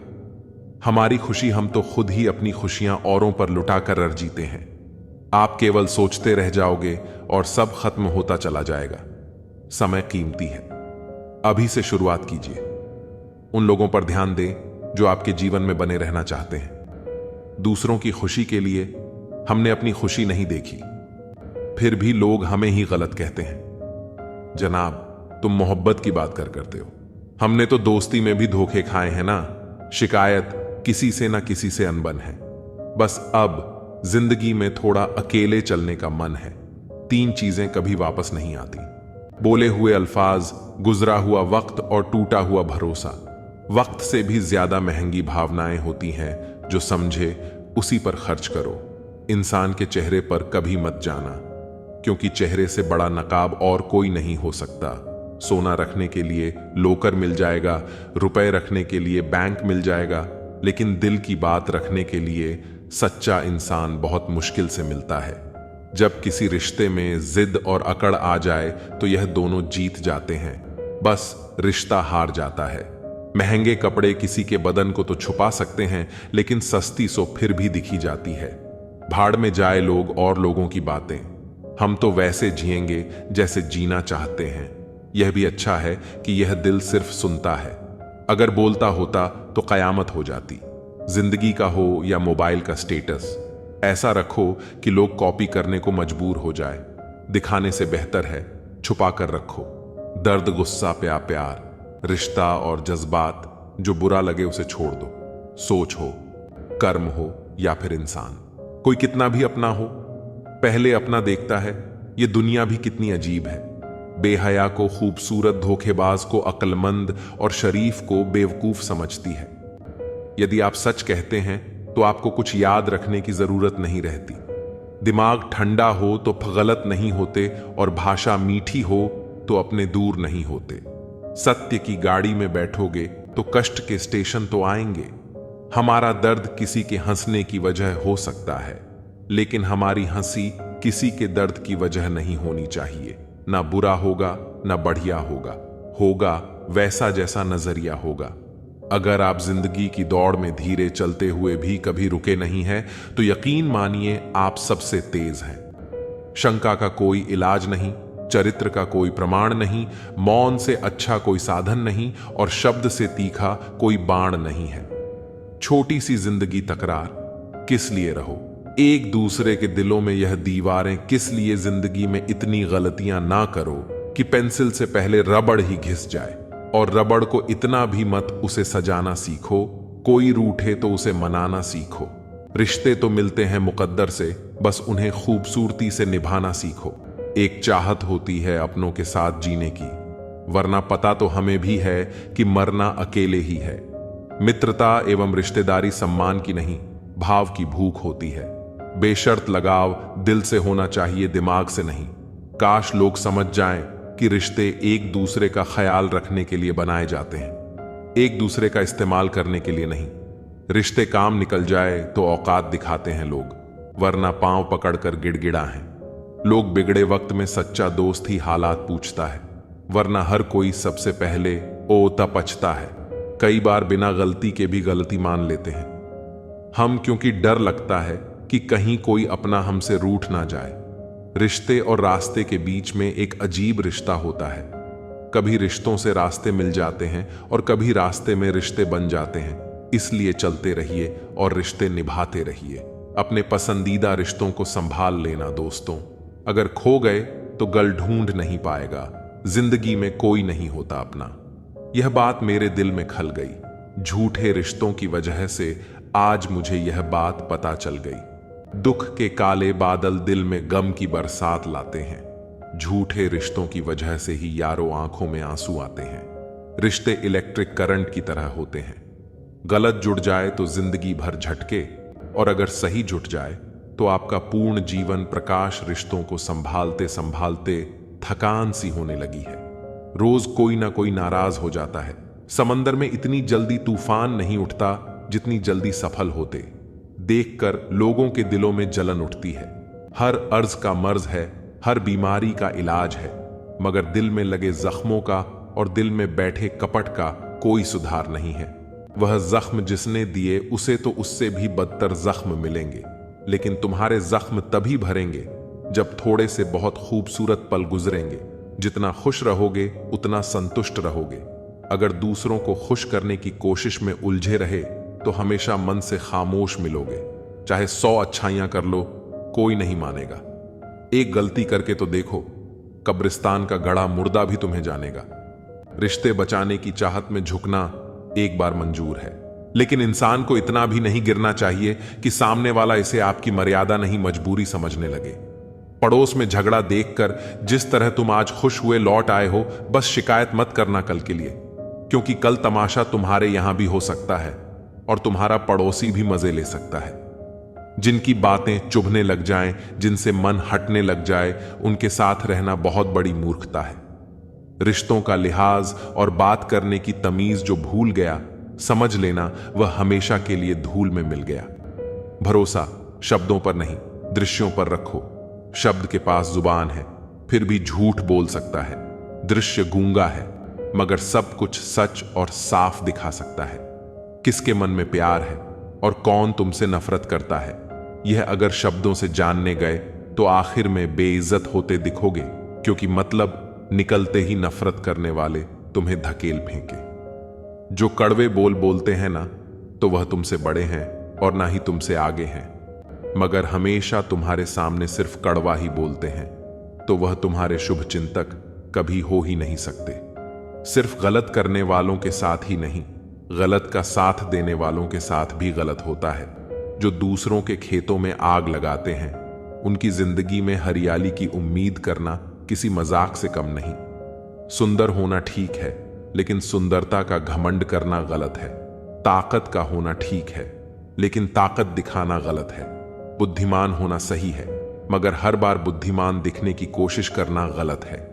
हमारी खुशी, हम तो खुद ही अपनी खुशियां औरों पर लुटाकर रह जीते हैं। आप केवल सोचते रह जाओगे और सब खत्म होता चला जाएगा। समय कीमती है। अभी से शुरुआत कीजिए। उन लोगों पर ध्यान दें जो आपके जीवन में बने रहना चाहते हैं। दूसरों की खुशी के लिए हमने अपनी खुशी नहीं देखी, फिर भी लोग हमें ही गलत कहते हैं। जनाब, तुम मोहब्बत की बात करते हो, हमने तो दोस्ती में भी धोखे खाए हैं ना। शिकायत किसी से ना किसी से अनबन है। बस अब जिंदगी में थोड़ा अकेले चलने का मन है। 3 चीजें कभी वापस नहीं आती: बोले हुए अल्फाज, गुजरा हुआ वक्त और टूटा हुआ भरोसा। वक्त से भी ज्यादा महंगी भावनाएं होती हैं। जो समझे उसी पर खर्च करो। इंसान के चेहरे पर कभी मत जाना, क्योंकि चेहरे से बड़ा नकाब और कोई नहीं हो सकता। सोना रखने के लिए लोकर मिल जाएगा, रुपए रखने के लिए बैंक मिल जाएगा, लेकिन दिल की बात रखने के लिए सच्चा इंसान बहुत मुश्किल से मिलता है। जब किसी रिश्ते में जिद और अकड़ आ जाए तो यह दोनों जीत जाते हैं, बस रिश्ता हार जाता है। महंगे कपड़े किसी के बदन को तो छुपा सकते हैं, लेकिन सस्ती सो फिर भी दिखी जाती है। भाड़ में जाए लोग और लोगों की बातें, हम तो वैसे जिएंगे जैसे जीना चाहते हैं। यह भी अच्छा है कि यह दिल सिर्फ सुनता है। अगर बोलता होता तो कयामत हो जाती। जिंदगी का हो या मोबाइल का स्टेटस, ऐसा रखो कि लोग कॉपी करने को मजबूर हो जाए। दिखाने से बेहतर है छुपा कर रखो। दर्द, गुस्सा, प्यार, रिश्ता और जज्बात, जो बुरा लगे उसे छोड़ दो। सोच हो, कर्म हो या फिर इंसान, कोई कितना भी अपना हो, पहले अपना देखता है। ये दुनिया भी कितनी अजीब है। बेहया को खूबसूरत, धोखेबाज को अक्लमंद और शरीफ को बेवकूफ समझती है। यदि आप सच कहते हैं तो आपको कुछ याद रखने की जरूरत नहीं रहती। दिमाग ठंडा हो तो गलत नहीं होते, और भाषा मीठी हो तो अपने दूर नहीं होते। सत्य की गाड़ी में बैठोगे तो कष्ट के स्टेशन तो आएंगे। हमारा दर्द किसी के हंसने की वजह हो सकता है, लेकिन हमारी हंसी किसी के दर्द की वजह नहीं होनी चाहिए। ना बुरा होगा ना बढ़िया होगा वैसा जैसा नजरिया होगा। अगर आप जिंदगी की दौड़ में धीरे चलते हुए भी कभी रुके नहीं हैं, तो यकीन मानिए आप सबसे तेज हैं। शंका का कोई इलाज नहीं, चरित्र का कोई प्रमाण नहीं, मौन से अच्छा कोई साधन नहीं, और शब्द से तीखा कोई बाण नहीं है। छोटी सी जिंदगी तकरार, किस लिए रहो? एक दूसरे के दिलों में यह दीवारें, किस लिए जिंदगी में इतनी गलतियां ना करो कि पेंसिल से पहले रबड़ ही घिस जाए। और रबड़ को इतना भी मत उसे सजाना सीखो, कोई रूठे तो उसे मनाना सीखो। रिश्ते तो मिलते हैं मुकद्दर से, बस उन्हें खूबसूरती से निभाना सीखो। एक चाहत होती है अपनों के साथ जीने की, वरना पता तो हमें भी है कि मरना अकेले ही है। मित्रता एवं रिश्तेदारी सम्मान की नहीं, भाव की भूख होती है। बेशर्त लगाव दिल से होना चाहिए, दिमाग से नहीं। काश लोग समझ जाएं कि रिश्ते एक दूसरे का ख्याल रखने के लिए बनाए जाते हैं, एक दूसरे का इस्तेमाल करने के लिए नहीं। रिश्ते काम निकल जाए तो औकात दिखाते हैं लोग, वरना पांव पकड़कर गिड़गिड़ा हैं। लोग बिगड़े वक्त में सच्चा दोस्त ही हालात पूछता है, वरना हर कोई सबसे पहले ओ तपचता है। कई बार बिना गलती के भी गलती मान लेते हैं हम, क्योंकि डर लगता है कि कहीं कोई अपना हमसे रूठ ना जाए। रिश्ते और रास्ते के बीच में एक अजीब रिश्ता होता है। कभी रिश्तों से रास्ते मिल जाते हैं और कभी रास्ते में रिश्ते बन जाते हैं। इसलिए चलते रहिए और रिश्ते निभाते रहिए। अपने पसंदीदा रिश्तों को संभाल लेना दोस्तों। अगर खो गए तो गल ढूंढ नहीं पाएगा। जिंदगी में कोई नहीं होता अपना। यह बात मेरे दिल में खल गई। झूठे रिश्तों की वजह से आज मुझे यह बात पता चल गई। दुख के काले बादल दिल में गम की बरसात लाते हैं। झूठे रिश्तों की वजह से ही यारों आंखों में आंसू आते हैं। रिश्ते इलेक्ट्रिक करंट की तरह होते हैं। गलत जुड़ जाए तो जिंदगी भर झटके, और अगर सही जुट जाए तो आपका पूर्ण जीवन प्रकाश। रिश्तों को संभालते संभालते थकान सी होने लगी है। रोज कोई ना कोई नाराज हो जाता है। समंदर में इतनी जल्दी तूफान नहीं उठता जितनी जल्दी सफल होते। देखकर लोगों के दिलों में जलन उठती है। हर अर्ज का मर्ज है, हर बीमारी का इलाज है, मगर दिल में लगे जख्मों का और दिल में बैठे कपट का कोई सुधार नहीं है। वह जख्म जिसने दिए उसे तो उससे भी बदतर जख्म मिलेंगे, लेकिन तुम्हारे जख्म तभी भरेंगे जब थोड़े से बहुत खूबसूरत पल गुजरेंगे। जितना खुश रहोगे उतना संतुष्ट रहोगे। अगर दूसरों को खुश करने की कोशिश में उलझे रहे तो हमेशा मन से खामोश मिलोगे। चाहे 100 अच्छाइयां कर लो, कोई नहीं मानेगा। एक गलती करके तो देखो, कब्रिस्तान का गड़ा मुर्दा भी तुम्हें जानेगा। रिश्ते बचाने की चाहत में झुकना एक बार मंजूर है, लेकिन इंसान को इतना भी नहीं गिरना चाहिए कि सामने वाला इसे आपकी मर्यादा नहीं मजबूरी समझने लगे। पड़ोस में झगड़ा देखकर जिस तरह तुम आज खुश हुए लौट आए हो, बस शिकायत मत करना कल के लिए, क्योंकि कल तमाशा तुम्हारे यहां भी हो सकता है और तुम्हारा पड़ोसी भी मजे ले सकता है। जिनकी बातें चुभने लग जाएं, जिनसे मन हटने लग जाए, उनके साथ रहना बहुत बड़ी मूर्खता है। रिश्तों का लिहाज और बात करने की तमीज जो भूल गया, समझ लेना वह हमेशा के लिए धूल में मिल गया। भरोसा शब्दों पर नहीं, दृश्यों पर रखो। शब्द के पास जुबान है, फिर भी झूठ बोल सकता है। दृश्य गूंगा है, मगर सब कुछ सच और साफ दिखा सकता है। किसके मन में प्यार है और कौन तुमसे नफरत करता है, यह अगर शब्दों से जानने गए तो आखिर में बेइज्जत होते दिखोगे, क्योंकि मतलब निकलते ही नफरत करने वाले तुम्हें धकेल फेंके। जो कड़वे बोल बोलते हैं ना, तो वह तुमसे बड़े हैं और ना ही तुमसे आगे हैं, मगर हमेशा तुम्हारे सामने सिर्फ कड़वा ही बोलते हैं, तो वह तुम्हारे शुभ चिंतक कभी हो ही नहीं सकते। सिर्फ गलत करने वालों के साथ ही नहीं, गलत का साथ देने वालों के साथ भी गलत होता है। जो दूसरों के खेतों में आग लगाते हैं, उनकी जिंदगी में हरियाली की उम्मीद करना किसी मजाक से कम नहीं। सुंदर होना ठीक है, लेकिन सुंदरता का घमंड करना गलत है। ताकत का होना ठीक है, लेकिन ताकत दिखाना गलत है। बुद्धिमान होना सही है, मगर हर बार बुद्धिमान दिखने की कोशिश करना गलत है।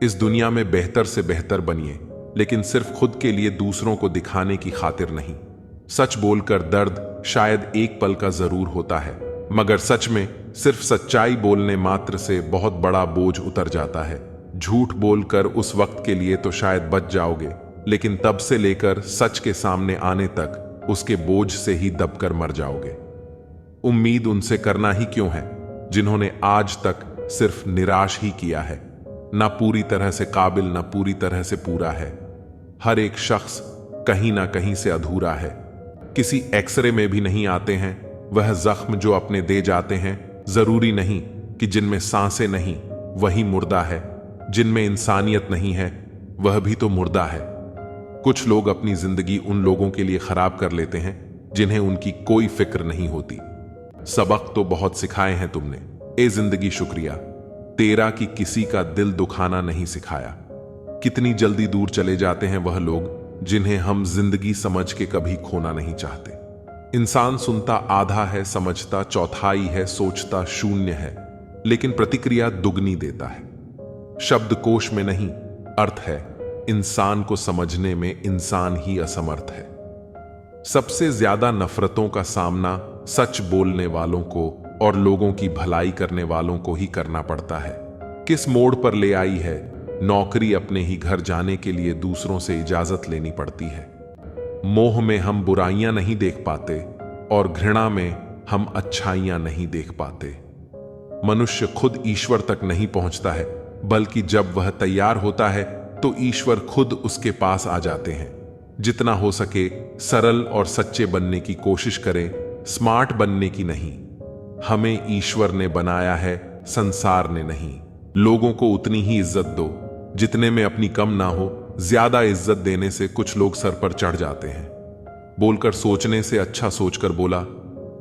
इस दुनिया में बेहतर से बेहतर बनिए, लेकिन सिर्फ खुद के लिए दूसरों को दिखाने की खातिर नहीं। सच बोलकर दर्द शायद एक पल का जरूर होता है, मगर सच में सिर्फ सच्चाई बोलने मात्र से बहुत बड़ा बोझ उतर जाता है। झूठ बोलकर उस वक्त के लिए तो शायद बच जाओगे, लेकिन तब से लेकर सच के सामने आने तक उसके बोझ से ही दबकर मर जाओगे। उम्मीद उनसे करना ही क्यों है जिन्होंने आज तक सिर्फ निराश ही किया है। ना पूरी तरह से काबिल, ना पूरी तरह से पूरा है। हर एक शख्स कहीं ना कहीं से अधूरा है। किसी एक्सरे में भी नहीं आते हैं वह जख्म जो अपने दे जाते हैं। जरूरी नहीं कि जिनमें सांसें नहीं वही मुर्दा है, जिनमें इंसानियत नहीं है वह भी तो मुर्दा है। कुछ लोग अपनी जिंदगी उन लोगों के लिए खराब कर लेते हैं जिन्हें उनकी कोई फिक्र नहीं होती। सबक तो बहुत सिखाए हैं तुमने, ए जिंदगी शुक्रिया, तेरा कि किसी का दिल दुखाना नहीं सिखाया। कितनी जल्दी दूर चले जाते हैं वह लोग जिन्हें हम जिंदगी समझ के कभी खोना नहीं चाहते। इंसान सुनता आधा है, समझता चौथाई है, सोचता शून्य है, लेकिन प्रतिक्रिया दुगनी देता है। शब्दकोश में नहीं अर्थ है, इंसान को समझने में इंसान ही असमर्थ है। सबसे ज्यादा नफरतों का सामना सच बोलने वालों को और लोगों की भलाई करने वालों को ही करना पड़ता है। किस मोड़ पर ले आई है नौकरी, अपने ही घर जाने के लिए दूसरों से इजाजत लेनी पड़ती है। मोह में हम बुराइयां नहीं देख पाते और घृणा में हम अच्छाइयां नहीं देख पाते। मनुष्य खुद ईश्वर तक नहीं पहुंचता है, बल्कि जब वह तैयार होता है तो ईश्वर खुद उसके पास आ जाते हैं। जितना हो सके सरल और सच्चे बनने की कोशिश करें, स्मार्ट बनने की नहीं। हमें ईश्वर ने बनाया है, संसार ने नहीं। लोगों को उतनी ही इज्जत दो जितने में अपनी कम ना हो। ज्यादा इज्जत देने से कुछ लोग सर पर चढ़ जाते हैं। बोलकर सोचने से अच्छा सोचकर बोला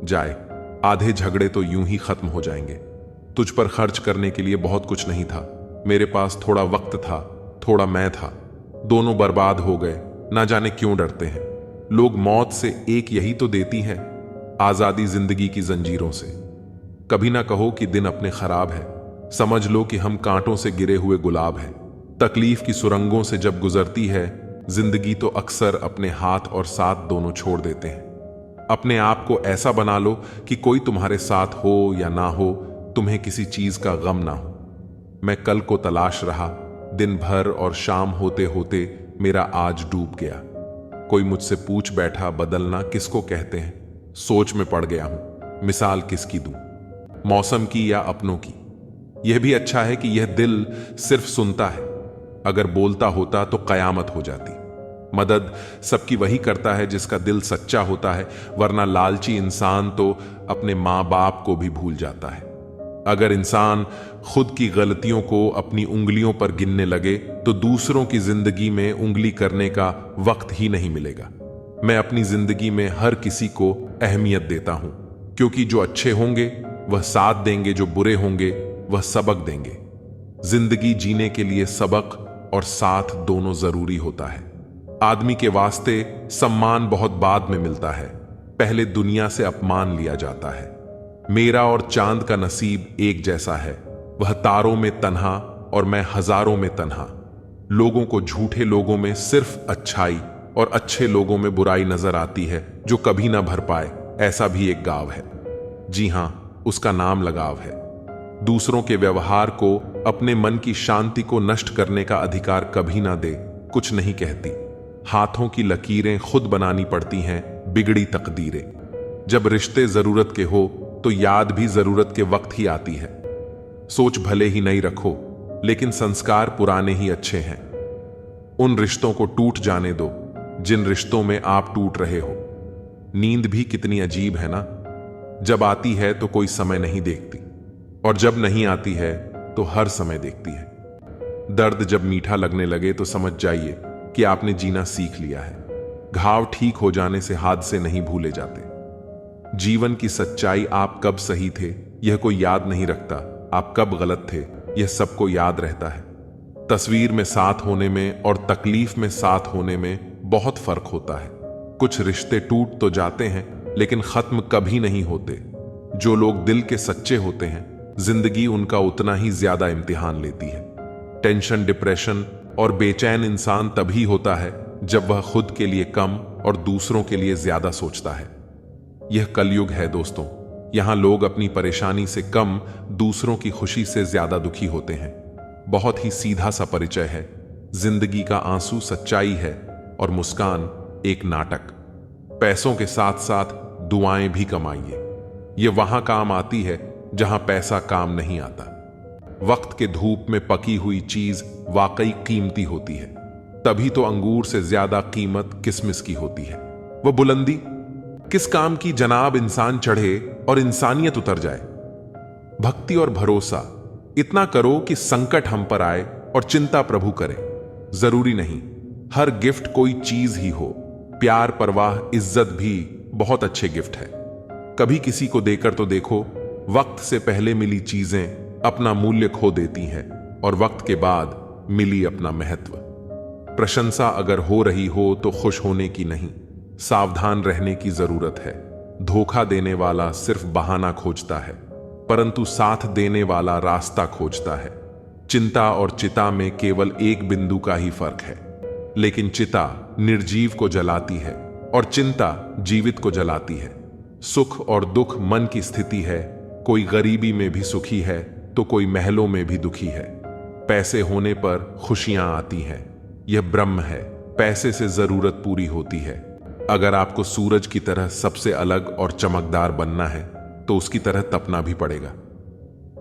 जाए, आधे झगड़े तो यूं ही खत्म हो जाएंगे। तुझ पर खर्च करने के लिए बहुत कुछ नहीं था, मेरे पास थोड़ा वक्त था, थोड़ा मैं था, दोनों बर्बाद हो गए। ना जाने क्यों डरते हैं लोग मौत से, एक यही तो देती है, आजादी जिंदगी की जंजीरों से। कभी ना कहो कि दिन अपने खराब है, समझ लो कि हम कांटों से गिरे हुए गुलाब हैं। तकलीफ की सुरंगों से जब गुजरती है जिंदगी तो अक्सर अपने हाथ और साथ दोनों छोड़ देते हैं। अपने आप को ऐसा बना लो कि कोई तुम्हारे साथ हो या ना हो, तुम्हें किसी चीज का गम ना हो। मैं कल को तलाश रहा, दिन भर और शाम होते होते मेरा आज डूब गया। कोई मुझसे पूछ बैठा बदलना किसको कहते हैं, सोच में पड़ गया हूं, मिसाल किसकी दूं, मौसम की या अपनों की। यह भी अच्छा है कि यह दिल सिर्फ सुनता है, अगर बोलता होता तो कयामत हो जाती। मदद सबकी वही करता है जिसका दिल सच्चा होता है, वरना लालची इंसान तो अपने माँ बाप को भी भूल जाता है। अगर इंसान खुद की गलतियों को अपनी उंगलियों पर गिनने लगे तो दूसरों की जिंदगी में उंगली करने का वक्त ही नहीं मिलेगा। मैं अपनी जिंदगी में हर किसी को अहमियत देता हूं, क्योंकि जो अच्छे होंगे वह साथ देंगे, जो बुरे होंगे वह सबक देंगे। जिंदगी जीने के लिए सबक और साथ दोनों जरूरी होता है। आदमी के वास्ते सम्मान बहुत बाद में मिलता है, पहले दुनिया से अपमान लिया जाता है। मेरा और चांद का नसीब एक जैसा है, वह तारों में तन्हा और मैं हजारों में तन्हा। लोगों को झूठे लोगों में सिर्फ अच्छाई और अच्छे लोगों में बुराई नजर आती है, जो कभी ना भर पाए। ऐसा भी एक गाँव है, जी हां, उसका नाम लगाव है। दूसरों के व्यवहार को, अपने मन की शांति को नष्ट करने का अधिकार कभी ना दे, कुछ नहीं कहती। हाथों की लकीरें खुद बनानी पड़ती हैं, बिगड़ी तकदीरें। जब रिश्ते जरूरत के हो तो याद भी जरूरत के वक्त ही आती है। सोच भले ही नहीं रखो, लेकिन संस्कार पुराने ही अच्छे हैं। उन रिश्तों को टूट जाने दो जिन रिश्तों में आप टूट रहे हो। नींद भी कितनी अजीब है ना, जब आती है तो कोई समय नहीं देखती, और जब नहीं आती है तो हर समय देखती है। दर्द जब मीठा लगने लगे तो समझ जाइए कि आपने जीना सीख लिया है। घाव ठीक हो जाने से हादसे नहीं भूले जाते। जीवन की सच्चाई, आप कब सही थे यह कोई याद नहीं रखता, आप कब गलत थे यह सबको याद रहता है। तस्वीर में साथ होने में और तकलीफ में साथ होने में बहुत फर्क होता है। कुछ रिश्ते टूट तो जाते हैं, लेकिन खत्म कभी नहीं होते। जो लोग दिल के सच्चे होते हैं, जिंदगी उनका उतना ही ज्यादा इम्तिहान लेती है। टेंशन, डिप्रेशन और बेचैन इंसान तभी होता है जब वह खुद के लिए कम और दूसरों के लिए ज्यादा सोचता है। यह कलयुग है दोस्तों, यहां लोग अपनी परेशानी से कम, दूसरों की खुशी से ज्यादा दुखी होते हैं। बहुत ही सीधा सा परिचय है। जिंदगी का आंसू सच्चाई है और मुस्कान एक नाटक। पैसों के साथ साथ दुआएं भी कमाइए। यह वहां काम आती है जहां पैसा काम नहीं आता। वक्त के धूप में पकी हुई चीज वाकई कीमती होती है, तभी तो अंगूर से ज्यादा कीमत किसमिस की होती है। वह बुलंदी किस काम की जनाब इंसान चढ़े और इंसानियत उतर जाए। भक्ति और भरोसा इतना करो कि संकट हम पर आए और चिंता प्रभु करे। जरूरी नहीं हर गिफ्ट कोई चीज ही हो, प्यार, परवाह, इज्जत भी बहुत अच्छे गिफ्ट है। कभी किसी को देकर तो देखो, वक्त से पहले मिली चीजें अपना मूल्य खो देती हैं और वक्त के बाद मिली अपना महत्व। प्रशंसा अगर हो रही हो तो खुश होने की नहीं, सावधान रहने की जरूरत है। धोखा देने वाला सिर्फ बहाना खोजता है, परंतु साथ देने वाला रास्ता खोजता है। चिंता और चिता में केवल एक बिंदु का ही फर्क है, लेकिन चिता निर्जीव को जलाती है और चिंता जीवित को जलाती है। सुख और दुख मन की स्थिति है। कोई गरीबी में भी सुखी है तो कोई महलों में भी दुखी है। पैसे होने पर खुशियां आती हैं, यह ब्रह्म है। पैसे से जरूरत पूरी होती है। अगर आपको सूरज की तरह सबसे अलग और चमकदार बनना है तो उसकी तरह तपना भी पड़ेगा।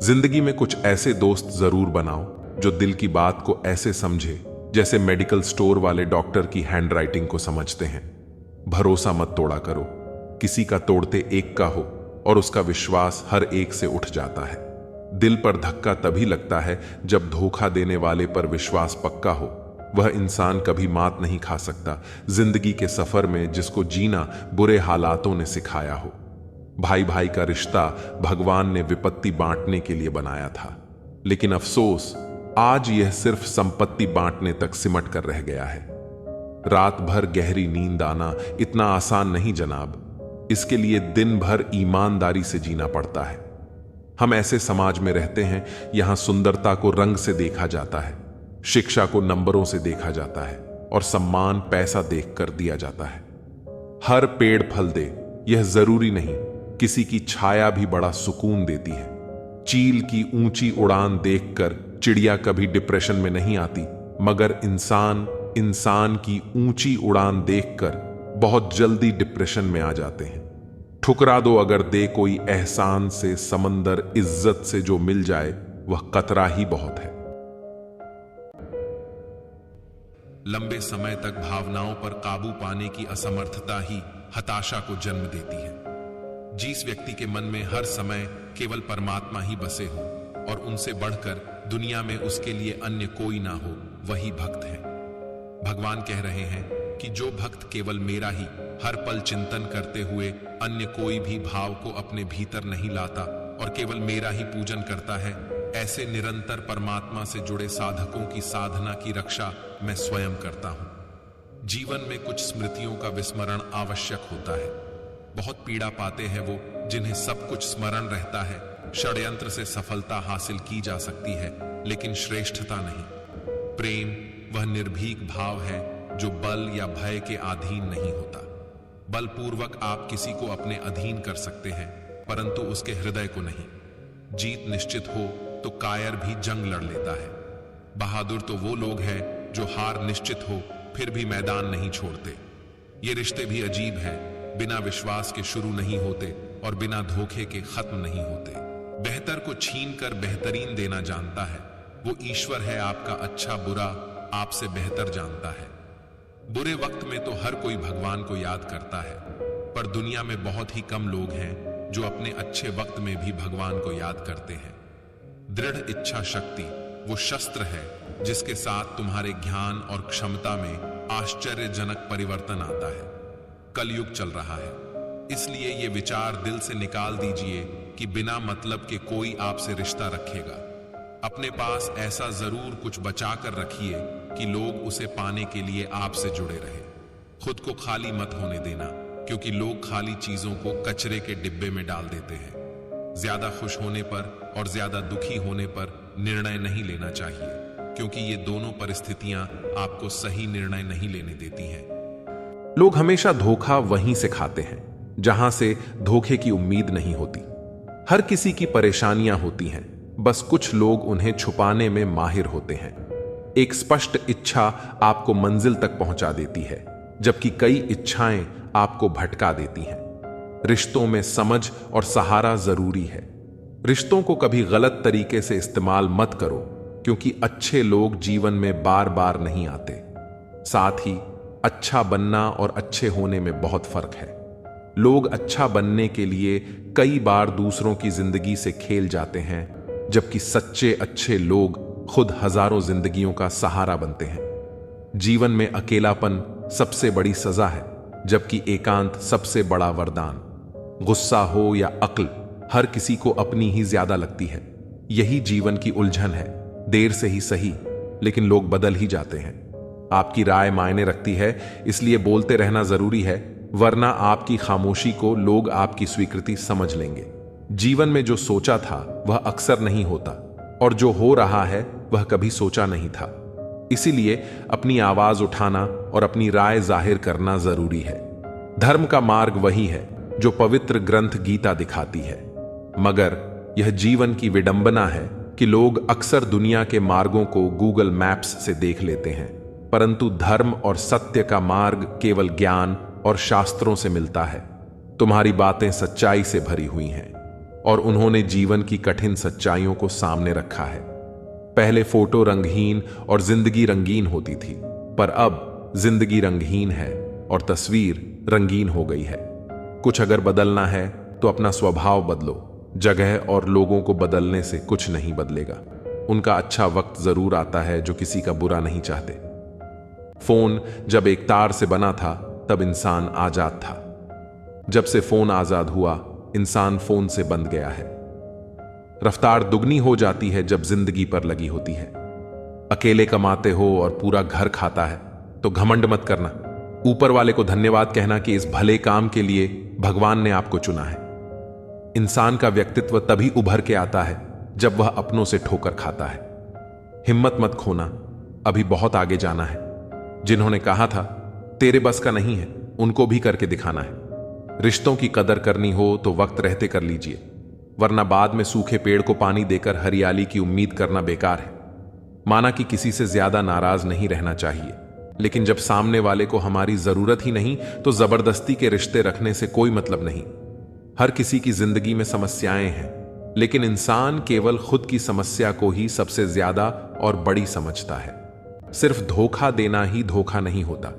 जिंदगी में कुछ ऐसे दोस्त जरूर बनाओ जो दिल की बात को ऐसे समझे जैसे मेडिकल स्टोर वाले डॉक्टर की हैंडराइटिंग को समझते हैं। भरोसा मत तोड़ा करो, किसी का तोड़ते एक का हो और उसका विश्वास हर एक से उठ जाता है। दिल पर धक्का तभी लगता है जब धोखा देने वाले पर विश्वास पक्का हो। वह इंसान कभी मात नहीं खा सकता जिंदगी के सफर में जिसको जीना बुरे हालातों ने सिखाया हो। भाई भाई का रिश्ता भगवान ने विपत्ति बांटने के लिए बनाया था, लेकिन अफसोस आज यह सिर्फ संपत्ति बांटने तक सिमट कर रह गया है। रात भर गहरी नींद आना इतना आसान नहीं जनाब, इसके लिए दिन भर ईमानदारी से जीना पड़ता है। हम ऐसे समाज में रहते हैं यहां सुंदरता को रंग से देखा जाता है, शिक्षा को नंबरों से देखा जाता है और सम्मान पैसा देखकर दिया जाता है। हर पेड़ फल दे यह जरूरी नहीं, किसी की छाया भी बड़ा सुकून देती है। चील की ऊंची उड़ान देखकर चिड़िया कभी डिप्रेशन में नहीं आती, मगर इंसान की ऊंची उड़ान देखकर बहुत जल्दी डिप्रेशन में आ जाते हैं। ठुकरा दो अगर दे कोई एहसान से, समंदर इज्जत से जो मिल जाए वह कतरा ही बहुत है। लंबे समय तक भावनाओं पर काबू पाने की असमर्थता ही हताशा को जन्म देती है। जिस व्यक्ति के मन में हर समय केवल परमात्मा ही बसे हो और उनसे बढ़कर दुनिया में उसके लिए अन्य कोई ना हो, वही भक्त है। भगवान कह रहे हैं कि जो भक्त केवल मेरा ही हर पल चिंतन करते हुए अन्य कोई भी भाव को अपने भीतर नहीं लाता और केवल मेरा ही पूजन करता है, ऐसे निरंतर परमात्मा से जुड़े साधकों की साधना की रक्षा मैं स्वयं करता हूं। जीवन में कुछ स्मृतियों का विस्मरण आवश्यक होता है। बहुत पीड़ा पाते हैं वो जिन्हें सब कुछ स्मरण रहता है। षड्यंत्र से सफलता हासिल की जा सकती है, लेकिन श्रेष्ठता नहीं। प्रेम वह निर्भीक भाव है जो बल या भय के अधीन नहीं होता। बलपूर्वक आप किसी को अपने अधीन कर सकते हैं, परंतु उसके हृदय को नहीं। जीत निश्चित हो तो कायर भी जंग लड़ लेता है। बहादुर तो वो लोग हैं जो हार निश्चित हो फिर भी मैदान नहीं छोड़ते। ये रिश्ते भी अजीब हैं, बिना विश्वास के शुरू नहीं होते और बिना धोखे के खत्म नहीं होते। बेहतर को छीन कर बेहतरीन देना जानता है वो ईश्वर है। आपका अच्छा बुरा आपसे बेहतर जानता है। बुरे वक्त में तो हर कोई भगवान को याद करता है, पर दुनिया में बहुत ही कम लोग हैं जो अपने अच्छे वक्त में भी भगवान को याद करते हैं। दृढ़ इच्छा शक्ति वो शस्त्र है जिसके साथ तुम्हारे ज्ञान और क्षमता में आश्चर्यजनक परिवर्तन आता है। कलयुग चल रहा है, इसलिए ये विचार दिल से निकाल दीजिए कि बिना मतलब के कोई आपसे रिश्ता रखेगा। अपने पास ऐसा जरूर कुछ बचा कर रखिए कि लोग उसे पाने के लिए आपसे जुड़े रहे। खुद को खाली मत होने देना, क्योंकि लोग खाली चीजों को कचरे के डिब्बे में डाल देते हैं। ज्यादा खुश होने पर और ज्यादा दुखी होने पर निर्णय नहीं लेना चाहिए, क्योंकि ये दोनों परिस्थितियां आपको सही निर्णय नहीं लेने देती हैं। लोग हमेशा धोखा वहीं से खाते हैं जहां से धोखे की उम्मीद नहीं होती। हर किसी की परेशानियां होती हैं, बस कुछ लोग उन्हें छुपाने में माहिर होते हैं। एक स्पष्ट इच्छा आपको मंजिल तक पहुंचा देती है, जबकि कई इच्छाएं आपको भटका देती हैं। रिश्तों में समझ और सहारा जरूरी है। रिश्तों को कभी गलत तरीके से इस्तेमाल मत करो, क्योंकि अच्छे लोग जीवन में बार बार नहीं आते। साथ ही अच्छा बनना और अच्छे होने में बहुत फर्क है। लोग अच्छा बनने के लिए कई बार दूसरों की जिंदगी से खेल जाते हैं, जबकि सच्चे अच्छे लोग खुद हजारों जिंदगियों का सहारा बनते हैं। जीवन में अकेलापन सबसे बड़ी सजा है, जबकि एकांत सबसे बड़ा वरदान। गुस्सा हो या अक्ल, हर किसी को अपनी ही ज्यादा लगती है। यही जीवन की उलझन है। देर से ही सही, लेकिन लोग बदल ही जाते हैं। आपकी राय मायने रखती है, इसलिए बोलते रहना जरूरी है, वरना आपकी खामोशी को लोग आपकी स्वीकृति समझ लेंगे। जीवन में जो सोचा था वह अक्सर नहीं होता, और जो हो रहा है वह कभी सोचा नहीं था। इसीलिए अपनी आवाज उठाना और अपनी राय जाहिर करना जरूरी है। धर्म का मार्ग वही है जो पवित्र ग्रंथ गीता दिखाती है, मगर यह जीवन की विडंबना है कि लोग अक्सर दुनिया के मार्गों को गूगल मैप्स से देख लेते हैं, परंतु धर्म और सत्य का मार्ग केवल ज्ञान और शास्त्रों से मिलता है। तुम्हारी बातें सच्चाई से भरी हुई हैं, और उन्होंने जीवन की कठिन सच्चाइयों को सामने रखा है। पहले फोटो रंगहीन और जिंदगी रंगीन होती थी, पर अब जिंदगी रंगहीन है और तस्वीर रंगीन हो गई है। कुछ अगर बदलना है तो अपना स्वभाव बदलो। जगह और लोगों को बदलने से कुछ नहीं बदलेगा। उनका अच्छा वक्त जरूर आता है जो किसी का बुरा नहीं चाहते। फोन जब एक तार से बना था तब इंसान आजाद था। जब से फोन आजाद हुआ, इंसान फोन से बंध गया है। रफ्तार दुगनी हो जाती है जब जिंदगी पर लगी होती है। अकेले कमाते हो और पूरा घर खाता है तो घमंड मत करना। ऊपर वाले को धन्यवाद कहना कि इस भले काम के लिए भगवान ने आपको चुना है। इंसान का व्यक्तित्व तभी उभर के आता है जब वह अपनों से ठोकर खाता है। हिम्मत मत खोना, अभी बहुत आगे जाना है। जिन्होंने कहा था तेरे बस का नहीं है, उनको भी करके दिखाना है। रिश्तों की कदर करनी हो तो वक्त रहते कर लीजिए, वरना बाद में सूखे पेड़ को पानी देकर हरियाली की उम्मीद करना बेकार है। माना कि किसी से ज्यादा नाराज नहीं रहना चाहिए, लेकिन जब सामने वाले को हमारी जरूरत ही नहीं तो जबरदस्ती के रिश्ते रखने से कोई मतलब नहीं। हर किसी की जिंदगी में समस्याएं हैं, लेकिन इंसान केवल खुद की समस्या को ही सबसे ज्यादा और बड़ी समझता है। सिर्फ धोखा देना ही धोखा नहीं होता,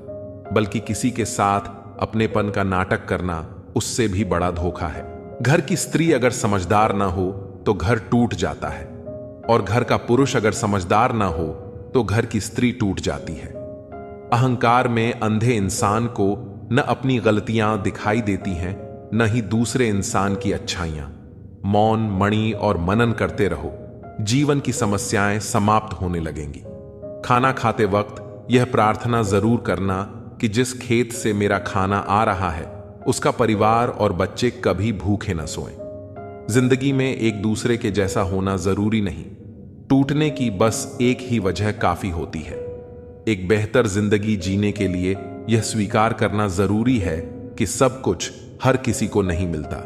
बल्कि किसी के साथ अपनेपन का नाटक करना उससे भी बड़ा धोखा है। घर की स्त्री अगर समझदार ना हो तो घर टूट जाता है, और घर का पुरुष अगर समझदार ना हो तो घर की स्त्री टूट जाती है। अहंकार में अंधे इंसान को न अपनी गलतियां दिखाई देती हैं, न ही दूसरे इंसान की अच्छाइयां। मौन, मणि और मनन करते रहो, जीवन की समस्याएं समाप्त होने लगेंगी। खाना खाते वक्त यह प्रार्थना जरूर करना कि जिस खेत से मेरा खाना आ रहा है उसका परिवार और बच्चे कभी भूखे न सोएं। जिंदगी में एक दूसरे के जैसा होना जरूरी नहीं, टूटने की बस एक ही वजह काफी होती है। एक बेहतर जिंदगी जीने के लिए यह स्वीकार करना जरूरी है कि सब कुछ हर किसी को नहीं मिलता।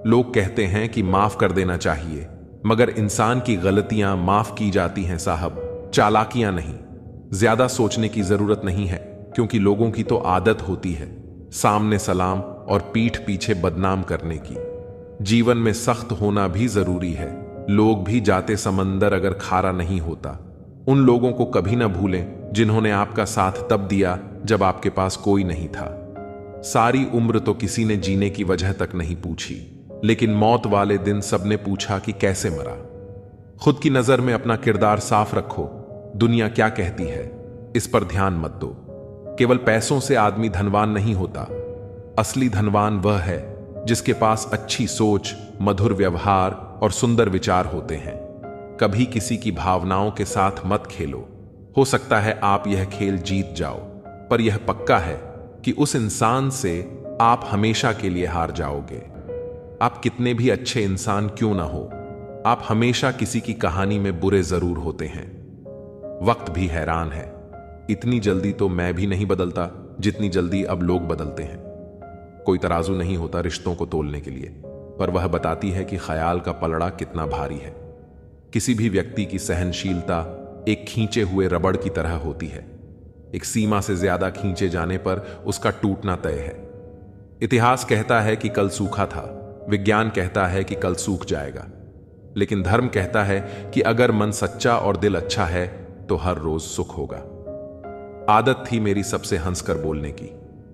लोग कहते हैं कि माफ कर देना चाहिए, मगर इंसान की गलतियां माफ की जाती हैं साहब, चालाकियां नहीं। ज्यादा सोचने की जरूरत नहीं है, क्योंकि लोगों की तो आदत होती है सामने सलाम और पीठ पीछे बदनाम करने की। जीवन में सख्त होना भी जरूरी है। लोग भी जाते समंदर अगर खारा नहीं होता। उन लोगों को कभी ना भूलें जिन्होंने आपका साथ तब दिया जब आपके पास कोई नहीं था। सारी उम्र तो किसी ने जीने की वजह तक नहीं पूछी, लेकिन मौत वाले दिन सबने पूछा कि कैसे मरा। खुद की नजर में अपना किरदार साफ रखो। दुनिया क्या कहती है इस पर ध्यान मत दो। केवल पैसों से आदमी धनवान नहीं होता। असली धनवान वह है जिसके पास अच्छी सोच, मधुर व्यवहार और सुंदर विचार होते हैं। कभी किसी की भावनाओं के साथ मत खेलो। हो सकता है आप यह खेल जीत जाओ, पर यह पक्का है कि उस इंसान से आप हमेशा के लिए हार जाओगे। आप कितने भी अच्छे इंसान क्यों ना हो, आप हमेशा किसी की कहानी में बुरे जरूर होते हैं। वक्त भी हैरान है, इतनी जल्दी तो मैं भी नहीं बदलता जितनी जल्दी अब लोग बदलते हैं। कोई तराजू नहीं होता रिश्तों को तोलने के लिए, पर वह बताती है कि ख्याल का पलड़ा कितना भारी है। किसी भी व्यक्ति की सहनशीलता एक खींचे हुए रबड़ की तरह होती है। एक सीमा से ज्यादा खींचे जाने पर उसका टूटना तय है। इतिहास कहता है कि कल सूखा था, विज्ञान कहता है कि कल सूख जाएगा, लेकिन धर्म कहता है कि अगर मन सच्चा और दिल अच्छा है तो हर रोज सुख होगा। आदत थी मेरी सबसे हंसकर बोलने की,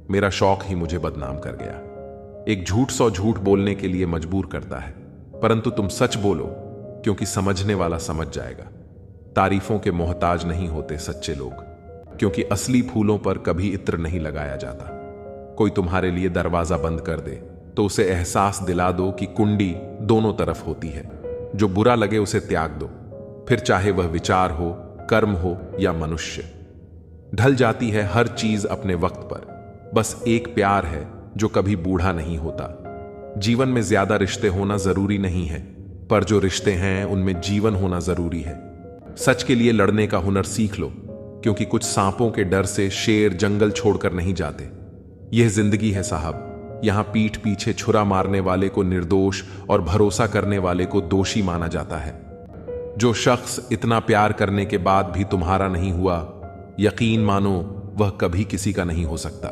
मेरा शौक ही मुझे बदनाम कर गया। एक झूठ 100 झूठ बोलने के लिए मजबूर करता है, परंतु तुम सच बोलो, क्योंकि समझने वाला समझ जाएगा। तारीफों के मोहताज नहीं होते सच्चे लोग, क्योंकि असली फूलों पर कभी इत्र नहीं लगाया जाता। कोई तुम्हारे लिए दरवाजा बंद कर दे तो उसे एहसास दिला दो कि कुंडी दोनों तरफ होती है। जो बुरा लगे उसे त्याग दो, फिर चाहे वह विचार हो, कर्म हो या मनुष्य। ढल जाती है हर चीज अपने वक्त पर। बस एक प्यार है जो कभी बूढ़ा नहीं होता। जीवन में ज्यादा रिश्ते होना जरूरी नहीं है, पर जो रिश्ते हैं उनमें जीवन होना जरूरी है। सच के लिए लड़ने का हुनर सीख लो, क्योंकि कुछ सांपों के डर से शेर जंगल छोड़कर नहीं जाते। यह जिंदगी है साहब, यहां पीठ पीछे छुरा मारने वाले को निर्दोष और भरोसा करने वाले को दोषी माना जाता है। जो शख्स इतना प्यार करने के बाद भी तुम्हारा नहीं हुआ, यकीन मानो वह कभी किसी का नहीं हो सकता।